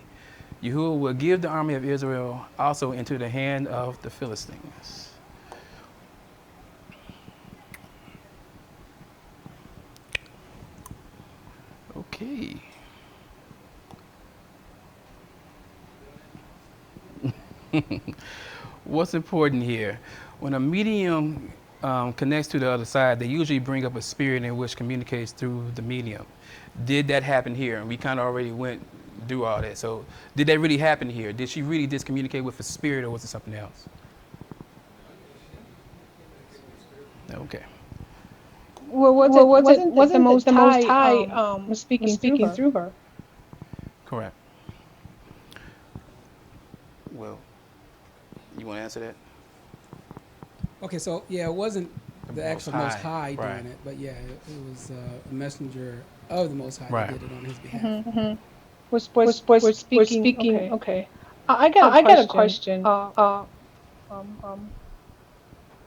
Yahuah will give the army of Israel also into the hand of the Philistines. Okay. What's important here? When a medium connects to the other side, they usually bring up a spirit in which communicates through the medium. Did that happen here? And we kind of already went through all that. So did that really happen here? Did she really just communicate with a spirit, or was it something else? Okay. Well, wasn't the Most High was speaking through her? Correct. Well, you want to answer that? Okay, so yeah, it wasn't the actual Most High doing right. it, but yeah, it was a messenger of the Most High Right. that did it on his behalf. Mm-hmm. Was speaking. Okay. I got a question.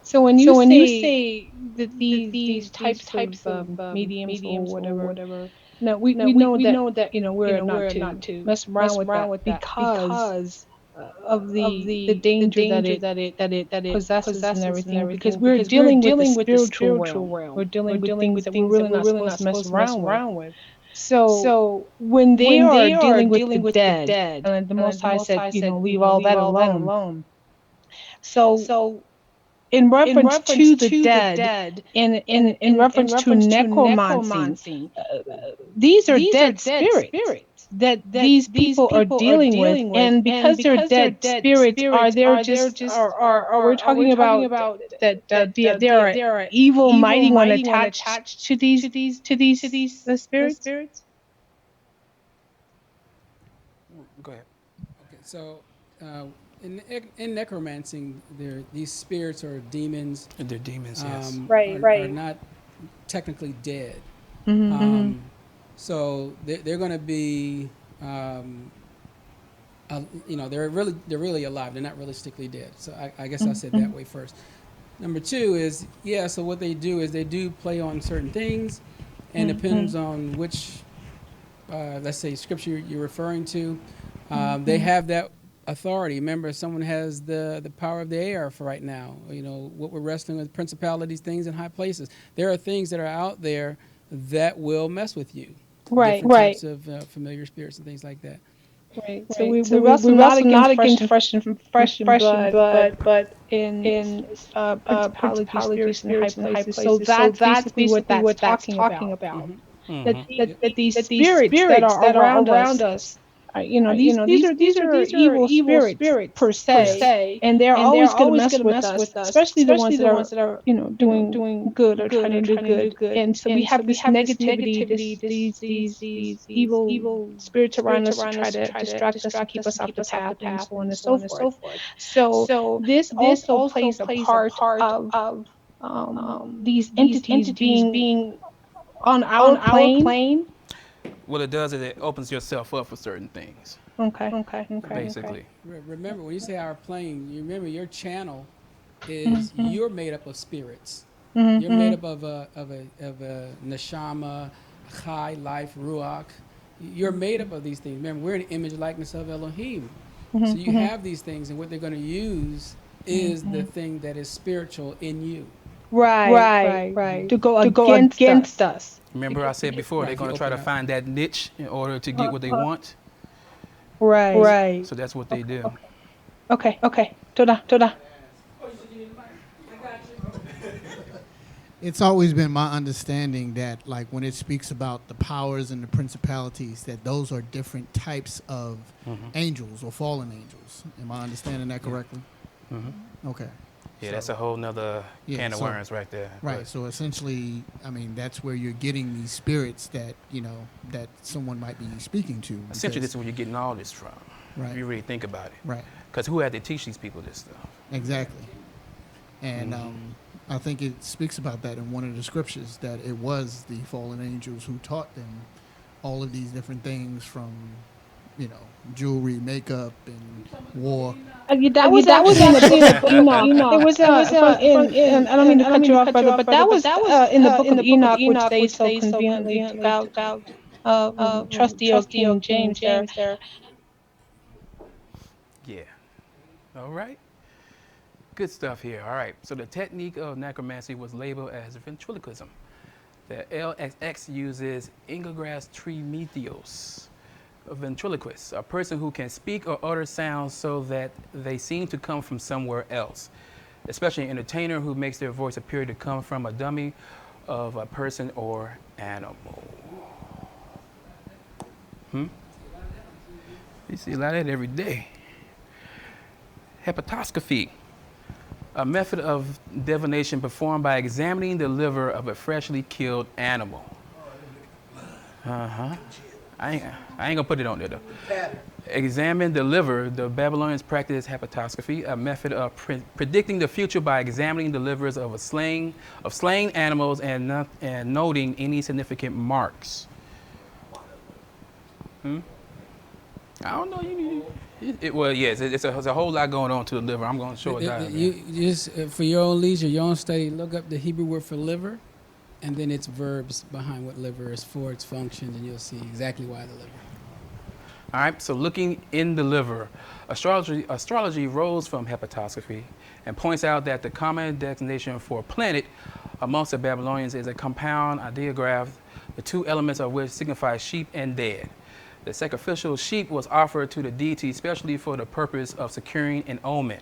So when you say that these types of mediums or whatever, now we know that we're not to mess around with that because of the danger that it possesses and everything, because we're dealing with the spiritual realm. We're dealing with things that we're really not supposed to mess around with. So when they are dealing with the dead, and the Most High said, leave all that alone. So in reference to the dead, in reference to necromancy, these are dead spirits that these people are dealing with, and because they're dead spirits, are we talking about that there are evil mighty one attached to these the spirits? Go ahead. Okay, so in necromancing, these spirits or demons. They're demons, yes. Are not technically dead. So they're going to be, they're really alive. They're not realistically dead. So I guess I said that way first. Number two is, so what they do is they do play on certain things, and depends on which, let's say, scripture you're referring to. They have that authority. Remember, someone has the power of the air for right now. What we're wrestling with, principalities, things in high places. There are things that are out there that will mess with you. Different types of familiar spirits and things like that. Right. So we wrestle not against flesh and blood, but in principalities, spirits in high places. So that's basically what that's talking about. That these spirits that are around us, these are evil spirits per se, and they're always going to mess with us, especially the ones that are doing good or trying to do good. And so we have this negativity, these evil spirits around us to try to distract us and keep us off the path, and so on and so forth. So this also plays a part of these entities being on our plane. What it does is it opens yourself up for certain things. Okay. Basically. Remember, when you say our plane, you remember your channel is you're made up of spirits. You're made up of a neshama, chai, life, ruach. You're made up of these things. Remember, we're an image likeness of Elohim. So you have these things, and what they're going to use is the thing that is spiritual in you. Right. To go against us. Remember I said before, they're going to try to find that niche in order to get what they want. Right. So that's what they do. Okay. Toda. It's always been my understanding that, like, when it speaks about the powers and the principalities, that those are different types of angels or fallen angels. Am I understanding that correctly? Okay. Yeah, that's a whole nother can of worms right there. Right. But So essentially, I mean, that's where you're getting these spirits that, that someone might be speaking to. Essentially, this is where you're getting all this from. Right. If you really think about it. Right. Because who had to teach these people this stuff? Exactly. And I think it speaks about that in one of the scriptures, that it was the fallen angels who taught them all of these different things, from, jewelry, makeup, and war. That was in the book of Enoch. It was in I don't mean to cut you off, brother, but that was in the book of Enoch, which they so conveniently took out. Trustee O. King James there. Yeah. All right. Good stuff here. All right. So the technique of necromancy was labeled as ventriloquism. The LXX uses Ingelgrass Trimethios, a ventriloquist, a person who can speak or utter sounds so that they seem to come from somewhere else, especially an entertainer who makes their voice appear to come from a dummy of a person or animal. You see a lot of that every day. Hepatoscopy, a method of divination performed by examining the liver of a freshly killed animal. I ain't gonna put it on there though. Examine the liver. The Babylonians practiced hepatoscopy, a method of predicting the future by examining the livers of slain animals and noting any significant marks. I don't know. Well, yes, it's a whole lot going on to the liver. I'm going to show it down. You just, for your own leisure, your own study, look up the Hebrew word for liver, and then its verbs behind what liver is for, its functions, and you'll see exactly why the liver. All right, so looking in the liver, astrology rose from hepatoscopy and points out that the common designation for planet amongst the Babylonians is a compound ideograph, the two elements of which signify sheep and dead. The sacrificial sheep was offered to the deity especially for the purpose of securing an omen.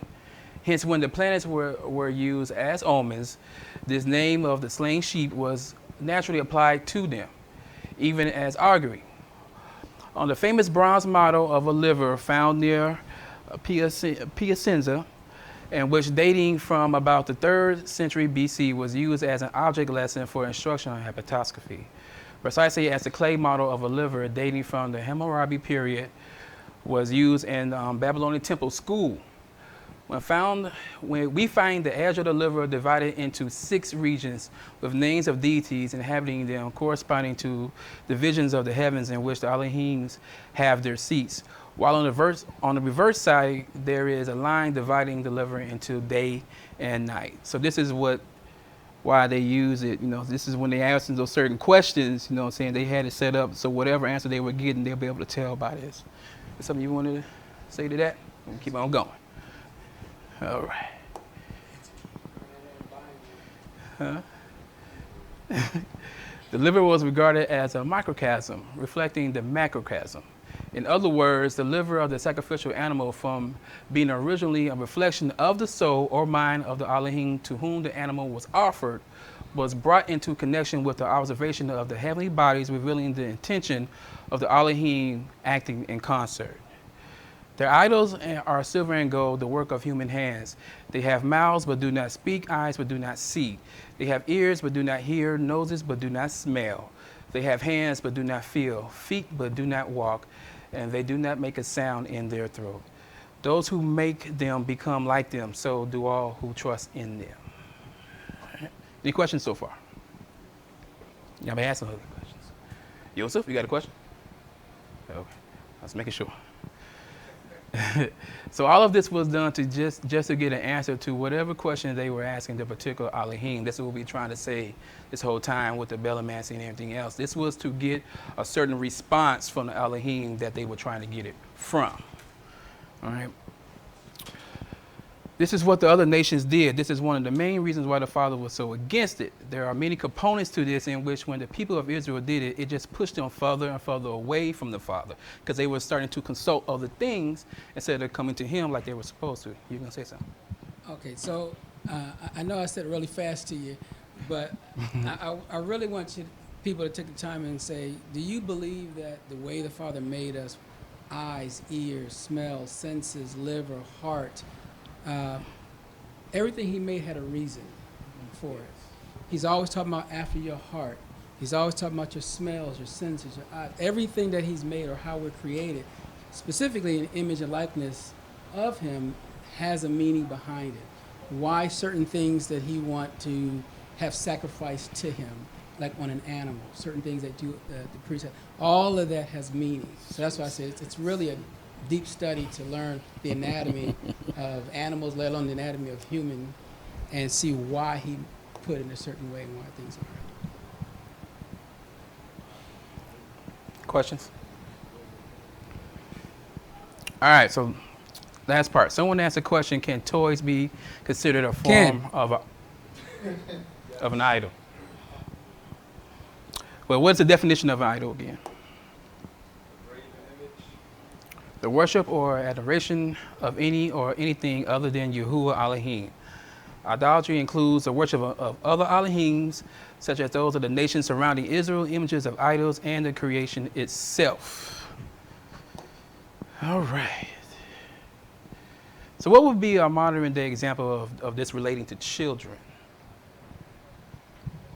Hence, when the planets were used as omens, this name of the slain sheep was naturally applied to them, even as augury. On the famous bronze model of a liver found near Piacenza, and which dating from about the 3rd century BC was used as an object lesson for instruction on hepatoscopy, precisely as the clay model of a liver dating from the Hammurabi period was used in Babylonian temple school. When we find the Azure deliverer divided into 6 regions with names of deities inhabiting them corresponding to divisions of the heavens in which the Elohims have their seats. While on the reverse side, there is a line dividing the deliverer into day and night. So this is why they use it. This is when they ask them those certain questions, what I'm saying, they had it set up so whatever answer they were getting, they'll be able to tell by this. Is something you want to say to that? We'll keep on going. All right. The liver was regarded as a microcosm, reflecting the macrocosm. In other words, the liver of the sacrificial animal, from being originally a reflection of the soul or mind of the Elohim to whom the animal was offered, was brought into connection with the observation of the heavenly bodies, revealing the intention of the Elohim acting in concert. Their idols are silver and gold, the work of human hands. They have mouths but do not speak, eyes but do not see. They have ears but do not hear, noses but do not smell. They have hands but do not feel, feet but do not walk, and they do not make a sound in their throat. Those who make them become like them, so do all who trust in them. Any questions so far? Y'all may ask some other questions. Yosef, you got a question? Okay, let's make sure. So all of this was done to just to get an answer to whatever question they were asking the particular Elohim. That's what we're trying to say this whole time with the Belamancy and everything else. This was to get a certain response from the Elohim that they were trying to get it from. All right. This is what the other nations did. This is one of the main reasons why the Father was so against it. There are many components to this in which when the people of Israel did it, it just pushed them further and further away from the Father because they were starting to consult other things instead of coming to Him like they were supposed to. You going to say something? Okay, so I know I said it really fast to you, but I really want people to take the time and say, do you believe that the way the Father made us, eyes, ears, smell, senses, liver, heart, everything He made had a reason for it. He's always talking about after your heart. He's always talking about your smells, your senses, your eyes. Everything that He's made or how we're created, specifically in image and likeness of Him, has a meaning behind it. Why certain things that He want to have sacrificed to Him, like on an animal, certain things that the priest had, all of that has meaning. So that's why I say it's really a deep study to learn the anatomy of animals, let alone the anatomy of human, and see why He put it in a certain way and why things are. Questions? All right, so last part. Someone asked a question, can toys be considered a form of an idol? Well, what's the definition of an idol again? The worship or adoration of any or anything other than Yahuah Elohim. Idolatry includes the worship of other Elohims, such as those of the nations surrounding Israel, images of idols, and the creation itself. All right. So what would be a modern day example of this relating to children?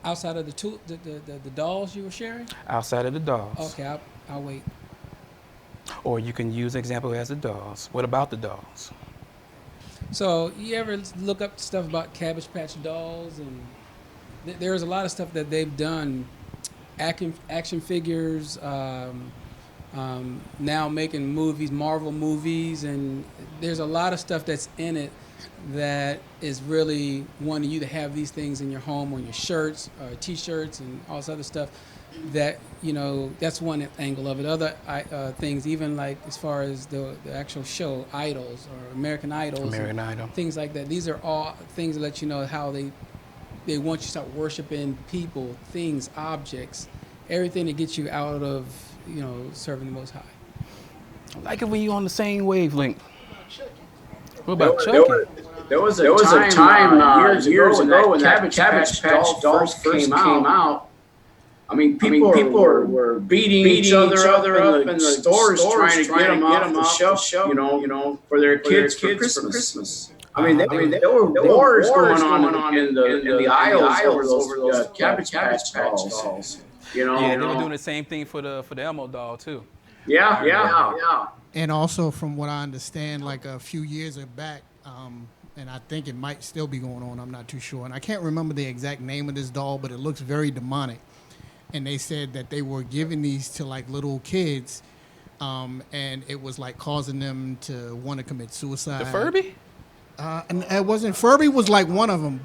Outside of the dolls you were sharing? Outside of the dolls. Okay, I'll wait. Or you can use example as the dolls. What about the dolls? So you ever look up stuff about Cabbage Patch dolls? And there's a lot of stuff that they've done, action figures, now making movies, Marvel movies, and there's a lot of stuff that's in it that is really wanting you to have these things in your home, on your shirts, T-shirts, and all this other stuff. That, that's one angle of it. Other things, even like as far as the actual show, Idols or American Idols, things like that. These are all things that let you know how they want you to start worshiping people, things, objects, everything to get you out of, serving the Most High. I like it when you're on the same wavelength. What about Chucky? There was a time years ago when Cabbage Patch dolls first came out. I mean, people were beating each other up in the stores trying to get them off the shelf, for their kids for Christmas. I mean, there were wars going on in the aisles over those Cabbage Patch dolls. Yeah, they were doing the same thing for the Elmo doll too. Yeah. And also, from what I understand, like a few years back, And I think it might still be going on. I'm not too sure. And I can't remember the exact name of this doll, but it looks very demonic. And they said that they were giving these to like little kids, and it was like causing them to want to commit suicide. The Furby? And it wasn't Furby. Was like one of them.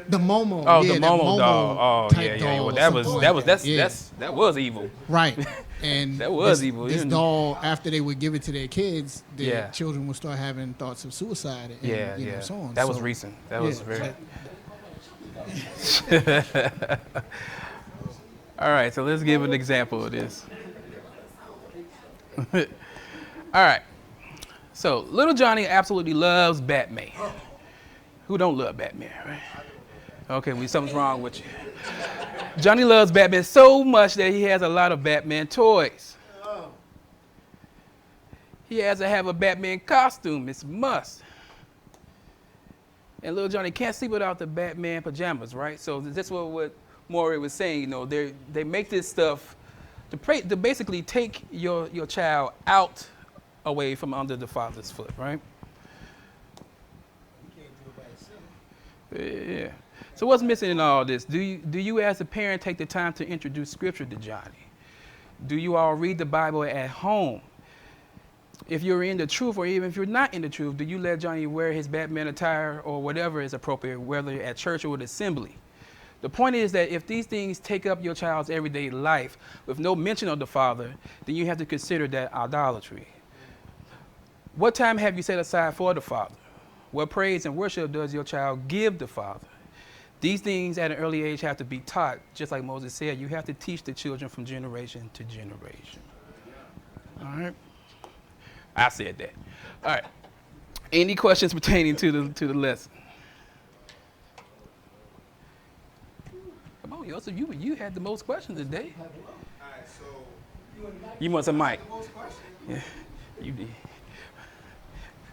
The Momo. Oh, yeah, the Momo doll. Oh, type yeah. doll Well, or that was evil. Right. And that was evil. This doll, after they would give it to their kids, the Yeah. children would start having thoughts of suicide. And, Yeah, you know, yeah. so on. That was So, recent. That yeah, was very. that- All right, so let's give an example of this. All right. So little Johnny absolutely loves Batman. Who don't love Batman, right? Okay, something's wrong with you. Johnny loves Batman so much that he has a lot of Batman toys. He has to have a Batman costume. It's a must. And little Johnny can't sleep without the Batman pajamas, right? So that's what Maury was saying. You know, they make this stuff to basically take your child out away from under the father's foot, right? Yeah. So what's missing in all this? Do you as a parent take the time to introduce scripture to Johnny? Do you all read the Bible at home? If you're in the truth, or even if you're not in the truth, do you let Johnny wear his Batman attire or whatever is appropriate, whether at church or at assembly? The point is that if these things take up your child's everyday life with no mention of the Father, then you have to consider that idolatry. What time have you set aside for the Father? What praise and worship does your child give the Father? These things at an early age have to be taught. Just like Moses said, you have to teach the children from generation to generation. All right? I said that. All right. Any questions pertaining to the lesson? Come on, Joseph, you had the most questions today. All right, so You want some mic? Yeah, you did.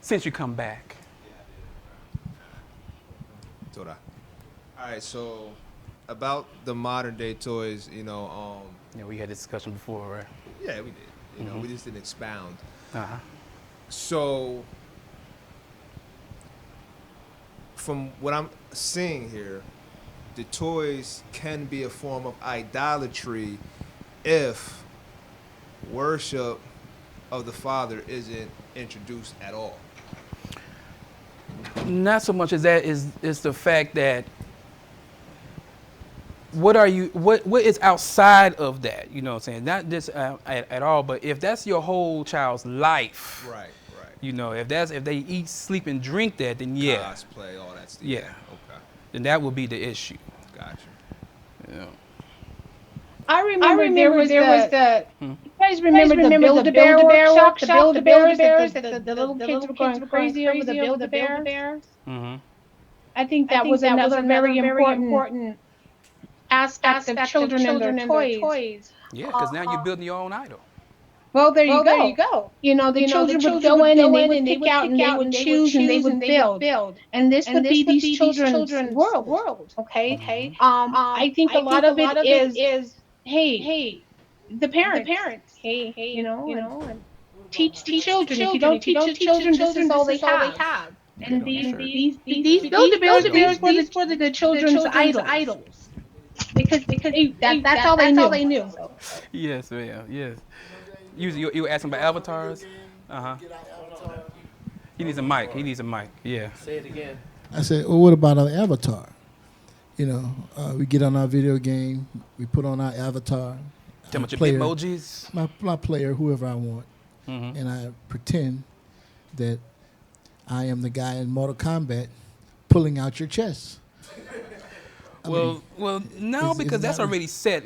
Since you come back. Torah. All right, so about the modern day toys, you know, Yeah, we had this discussion before, right? yeah, we did. You know, we just didn't expound. Uh-huh. So, from what I'm seeing here, the toys can be a form of idolatry if worship of the Father isn't introduced at all. Not so much as that is the fact that what is outside of that, you know what I'm saying? Not just at all, but if that's your whole child's life, Right. you know, if they eat, sleep, and drink that, then yeah, Cosplay, all that stuff. Yeah. Okay. then that will be the issue. Gotcha. Yeah. I remember there was the. Hmm. You guys remember the Build-A-Bear workshop, the Build-A-Bears that the little kids were going crazy over the Build-A-Bears? Mm-hmm. I think that was another very important aspect of children and their toys. Yeah, because now you're building your own idol. Well, there you go. You know, the children would go in and they would pick out and they would choose and they would build. And this would be these children's world. Okay. I think a lot of it is, hey, the parents. Hey, you know, and teach the children. If you don't teach the children, this is all they have. And these Build-A-Bears, these were the children's idols. Because that's all they knew. Yes, ma'am. Yes. You were asking about avatars? Uh-huh. He needs a mic. Yeah. Say it again. I said, well, what about our avatar? You know, we get on our video game, we put on our avatar. Tell me about your Bitmojis. My player, whoever I want, and I pretend that I am the guy in Mortal Kombat pulling out your chest. Well, no, because isn't that's that already set.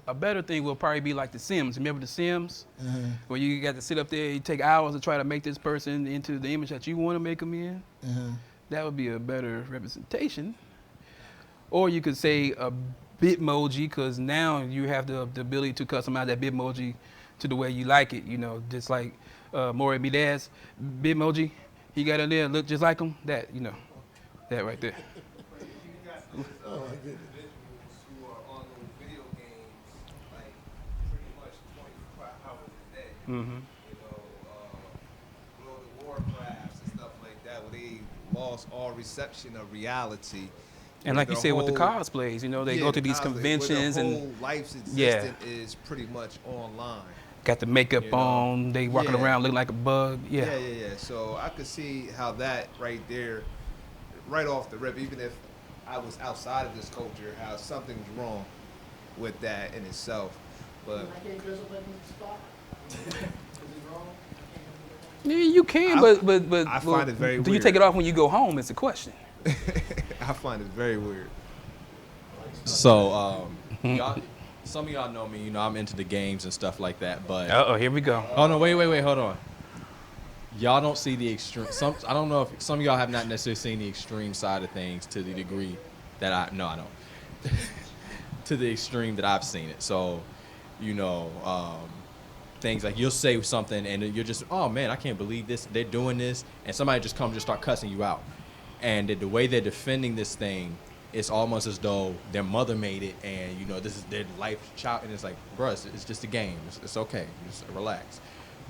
A better thing will probably be like The Sims. Remember The Sims? Where you got to sit up there, you take hours to try to make this person into the image that you want to make them in. That would be a better representation. Or you could say a Bitmoji, because now you have the ability to customize that Bitmoji to the way you like it. You know, just like Maury Midaz Bitmoji, he got in there, look just like him. That, you know, that right there. Oh my goodness. Individuals who are on those video games, like pretty much 24 hours a day. You know, World of Warcrafts and stuff like that, where lost all reception of reality. And like you said with the cosplays, they go to these conventions their and whole life's existence is pretty much online. Got the makeup on, they walking around looking like a bug. Yeah. So I could see how that right there, right off the rip, even if I was outside of this culture, how something's wrong with that in itself. But yeah, you can, but I find it very weird. Do you take it off when you go home? It's a question. I find it very weird. So, some of y'all know me. I'm into the games and stuff like that. But here we go. Oh no, wait, hold on. Y'all don't see the extreme. I don't know if some of y'all have not necessarily seen the extreme side of things to the degree that I don't. To the extreme that I've seen it. So, things like you'll say something and you're just, oh man, I can't believe this. They're doing this, and somebody just start cussing you out. And the way they're defending this thing, it's almost as though their mother made it, and this is their life child. And it's like, bro, it's just a game. It's okay. Just relax.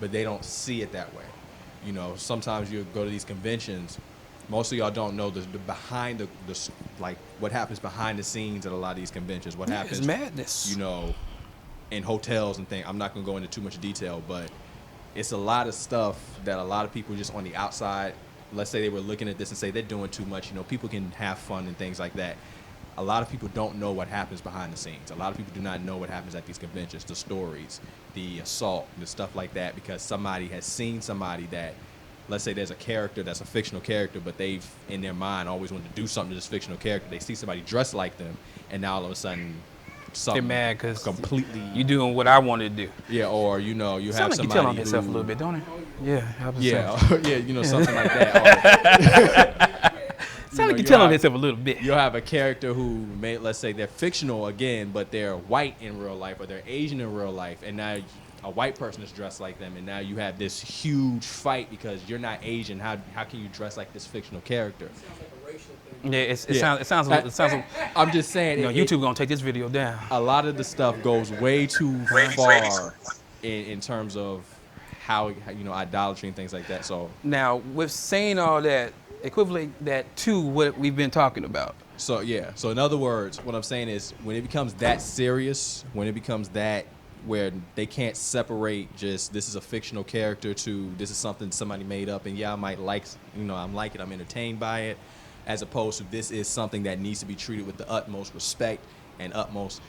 But they don't see it that way. Sometimes you go to these conventions. Most of y'all don't know the behind the like what happens behind the scenes at a lot of these conventions. What happens? It's madness. In hotels and things. I'm not gonna go into too much detail, but it's a lot of stuff that a lot of people just on the outside. Let's say they were looking at this and say they're doing too much. People can have fun and things like that. A lot of people don't know what happens behind the scenes. A lot of people do not know what happens at these conventions, the stories, the assault, the stuff like that, because somebody has seen somebody that, let's say there's a character that's a fictional character, but they've, in their mind, always wanted to do something to this fictional character. They see somebody dressed like them, and now all of a sudden, they're mad because completely you doing what I wanted to do. Yeah, or you have somebody like you tell on yourself a little bit, don't it? Yeah, something like that. Sound like you tell on yourself a little bit. You'll have a character who let's say they're fictional again, but they're white in real life, or they're Asian in real life, and now a white person is dressed like them, and now you have this huge fight because you're not Asian. How can you dress like this fictional character? Yeah, it sounds. I'm just saying. YouTube gonna take this video down. A lot of the stuff goes way too far in terms of how idolatry and things like that. So now, with saying all that, equivalent that to what we've been talking about. So in other words, what I'm saying is when it becomes that serious, when it becomes that where they can't separate just this is a fictional character to this is something somebody made up, and I might like I'm entertained by it. As opposed to this is something that needs to be treated with the utmost respect and utmost.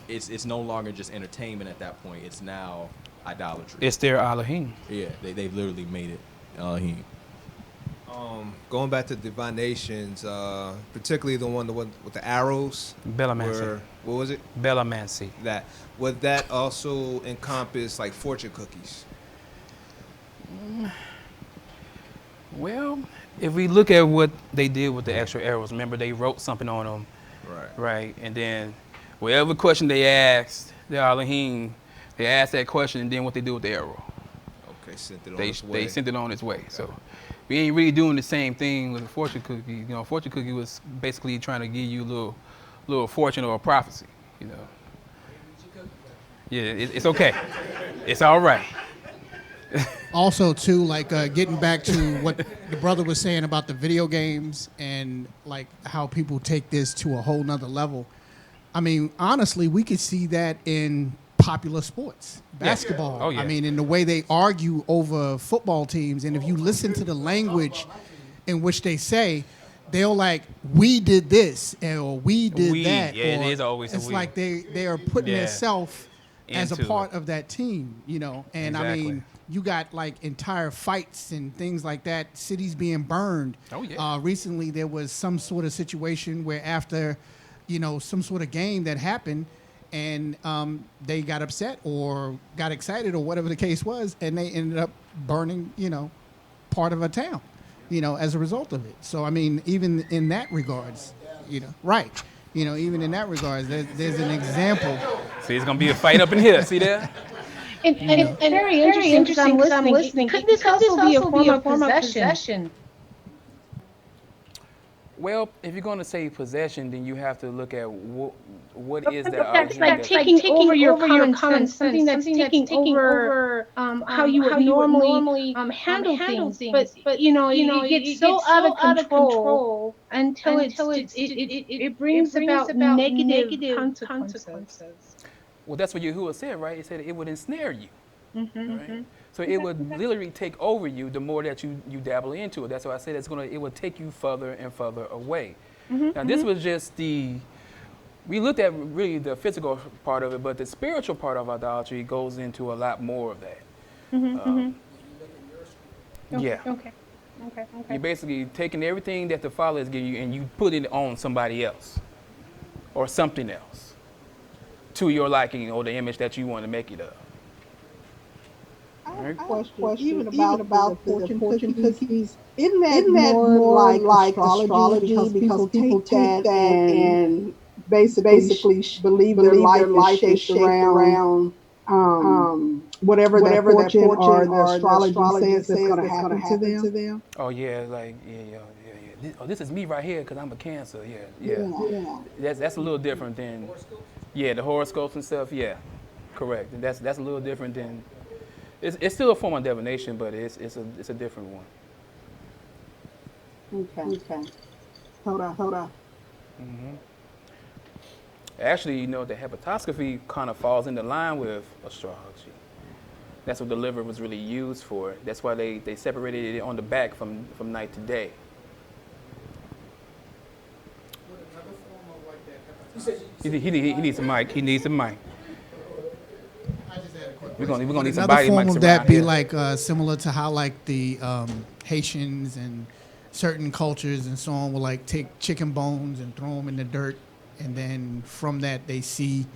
It's no longer just entertainment at that point. It's now idolatry. It's their Elohim. Yeah, they've literally made it Elohim. Going back to divinations, particularly the one with the arrows. Bellamancy. What was it? Bellamancy. That would that also encompass like fortune cookies? Well, if we look at what they did with the extra arrows, remember they wrote something on them, right? And then whatever question they asked the Elohim, they asked that question, and then what they do with the arrow. Okay, sent it on its way. They sent it on its way. Okay. So we ain't really doing the same thing with a fortune cookie. Fortune cookie was basically trying to give you a little fortune or a prophecy. Yeah, it's okay. It's all right. Also, too, like getting back to what the brother was saying about the video games and like how people take this to a whole nother level. I mean, honestly, we could see that in popular sports, basketball. Yeah. Oh, yeah. I mean, in the way they argue over football teams, and if you listen to the language in which they say, they'll like, we did this, or we did that. Yeah, it is always. It's like they are putting themselves as a part of that team, and exactly. I mean. You got like entire fights and things like that, cities being burned. Oh, yeah. Recently, there was some sort of situation where after, some sort of game that happened and they got upset or got excited or whatever the case was, and they ended up burning, part of a town, as a result of it. So, I mean, even in that regards, right. Even in that regards, there's an example. See, it's going to be a fight up in here. See there? And very interesting because I'm listening. Could this also be a form of possession? Well, if you're going to say possession, then you have to look at what is that That's object. like taking over your common sense, something that's taking over how you would normally handle things. But it gets so out of control until it brings about negative consequences. Well, that's what Yahuah said, right? He said it would ensnare you, Mm-hmm. right? So it would literally take over you the more that you dabble into it. That's why I said it would take you further and further away. Now, this was just we looked at really the physical part of it, but the spiritual part of idolatry goes into a lot more of that. Yeah. Okay. You're basically taking everything that the Father is giving you and you put it on somebody else or something else to your liking or the image that you want to make it of. I have a question even about the fortune cookies. Isn't that more like astrology because people take that and basically believe their life is shaped around whatever that fortune or the astrology says that's going to happen to them? Oh yeah, like yeah. This is me right here because I'm a Cancer. Yeah. That's a little different than the horoscopes and stuff. Yeah, correct. And that's a little different than. It's still a form of divination, but it's a different one. Okay. Hold on. Actually, the hepatoscopy kind of falls into line with astrology. That's what the liver was really used for. That's why they separated it on the back from night to day. He needs a mic. He needs a mic. We're gonna need some body mics around here. Another form of that be like similar to how like the Haitians and certain cultures and so on will like take chicken bones and throw them in the dirt, and then from that they see,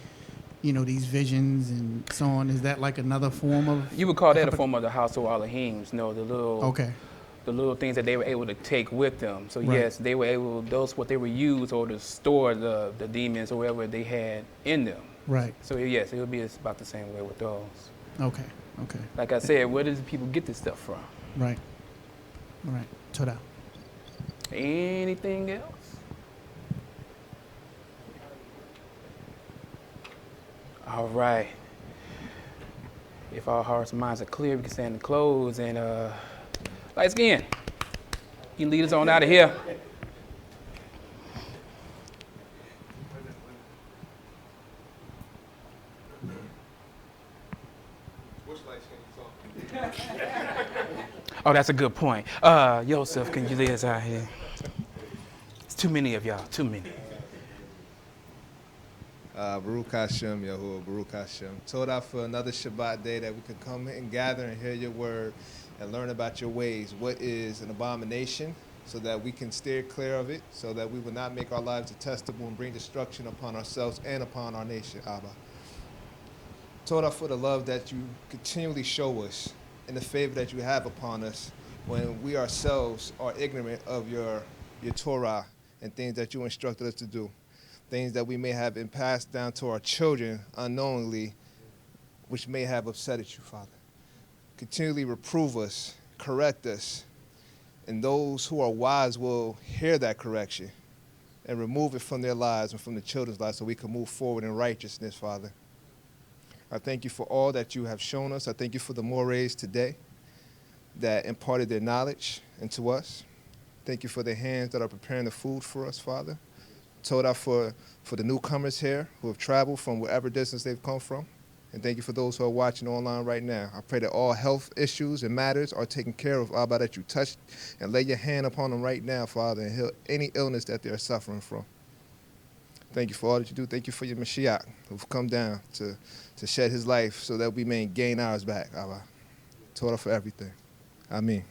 these visions and so on. Is that like another form of? You would call that a form of the household Elohims. The little things that they were able to take with them. So Right. yes, they were able. Those what they were used or to store the demons or whatever they had in them. Right. So yes, it would be about the same way with those. Okay. Like I said, where does people get this stuff from? Right. Toda. Anything else? All right. If our hearts and minds are clear, we can stand and close. And lights again. You can lead us on out of here. Oh, that's a good point. Yosef, can you lead us out here? It's too many of y'all, too many. Baruch Hashem, Yahuah, Baruch Hashem. Todah for another Shabbat day that we could come and gather and hear your word and learn about your ways. What is an abomination, so that we can steer clear of it, so that we will not make our lives detestable and bring destruction upon ourselves and upon our nation, Abba. Todah for the love that you continually show us and the favor that you have upon us when we ourselves are ignorant of your Torah and things that you instructed us to do. Things that we may have been passed down to our children unknowingly, which may have upsetted you, Father. Continually reprove us, correct us, and those who are wise will hear that correction and remove it from their lives and from the children's lives so we can move forward in righteousness, Father. I thank you for all that you have shown us. I thank you for the mores today that imparted their knowledge into us. Thank you for the hands that are preparing the food for us, Father. Todah for the newcomers here who have traveled from wherever distance they've come from. And thank you for those who are watching online right now. I pray that all health issues and matters are taken care of, Abba, that you touch and lay your hand upon them right now, Father, and heal any illness that they're suffering from. Thank you for all that you do. Thank you for your Mashiach who've come down to shed his life so that we may gain ours back, Abba. Todah for everything. Amen.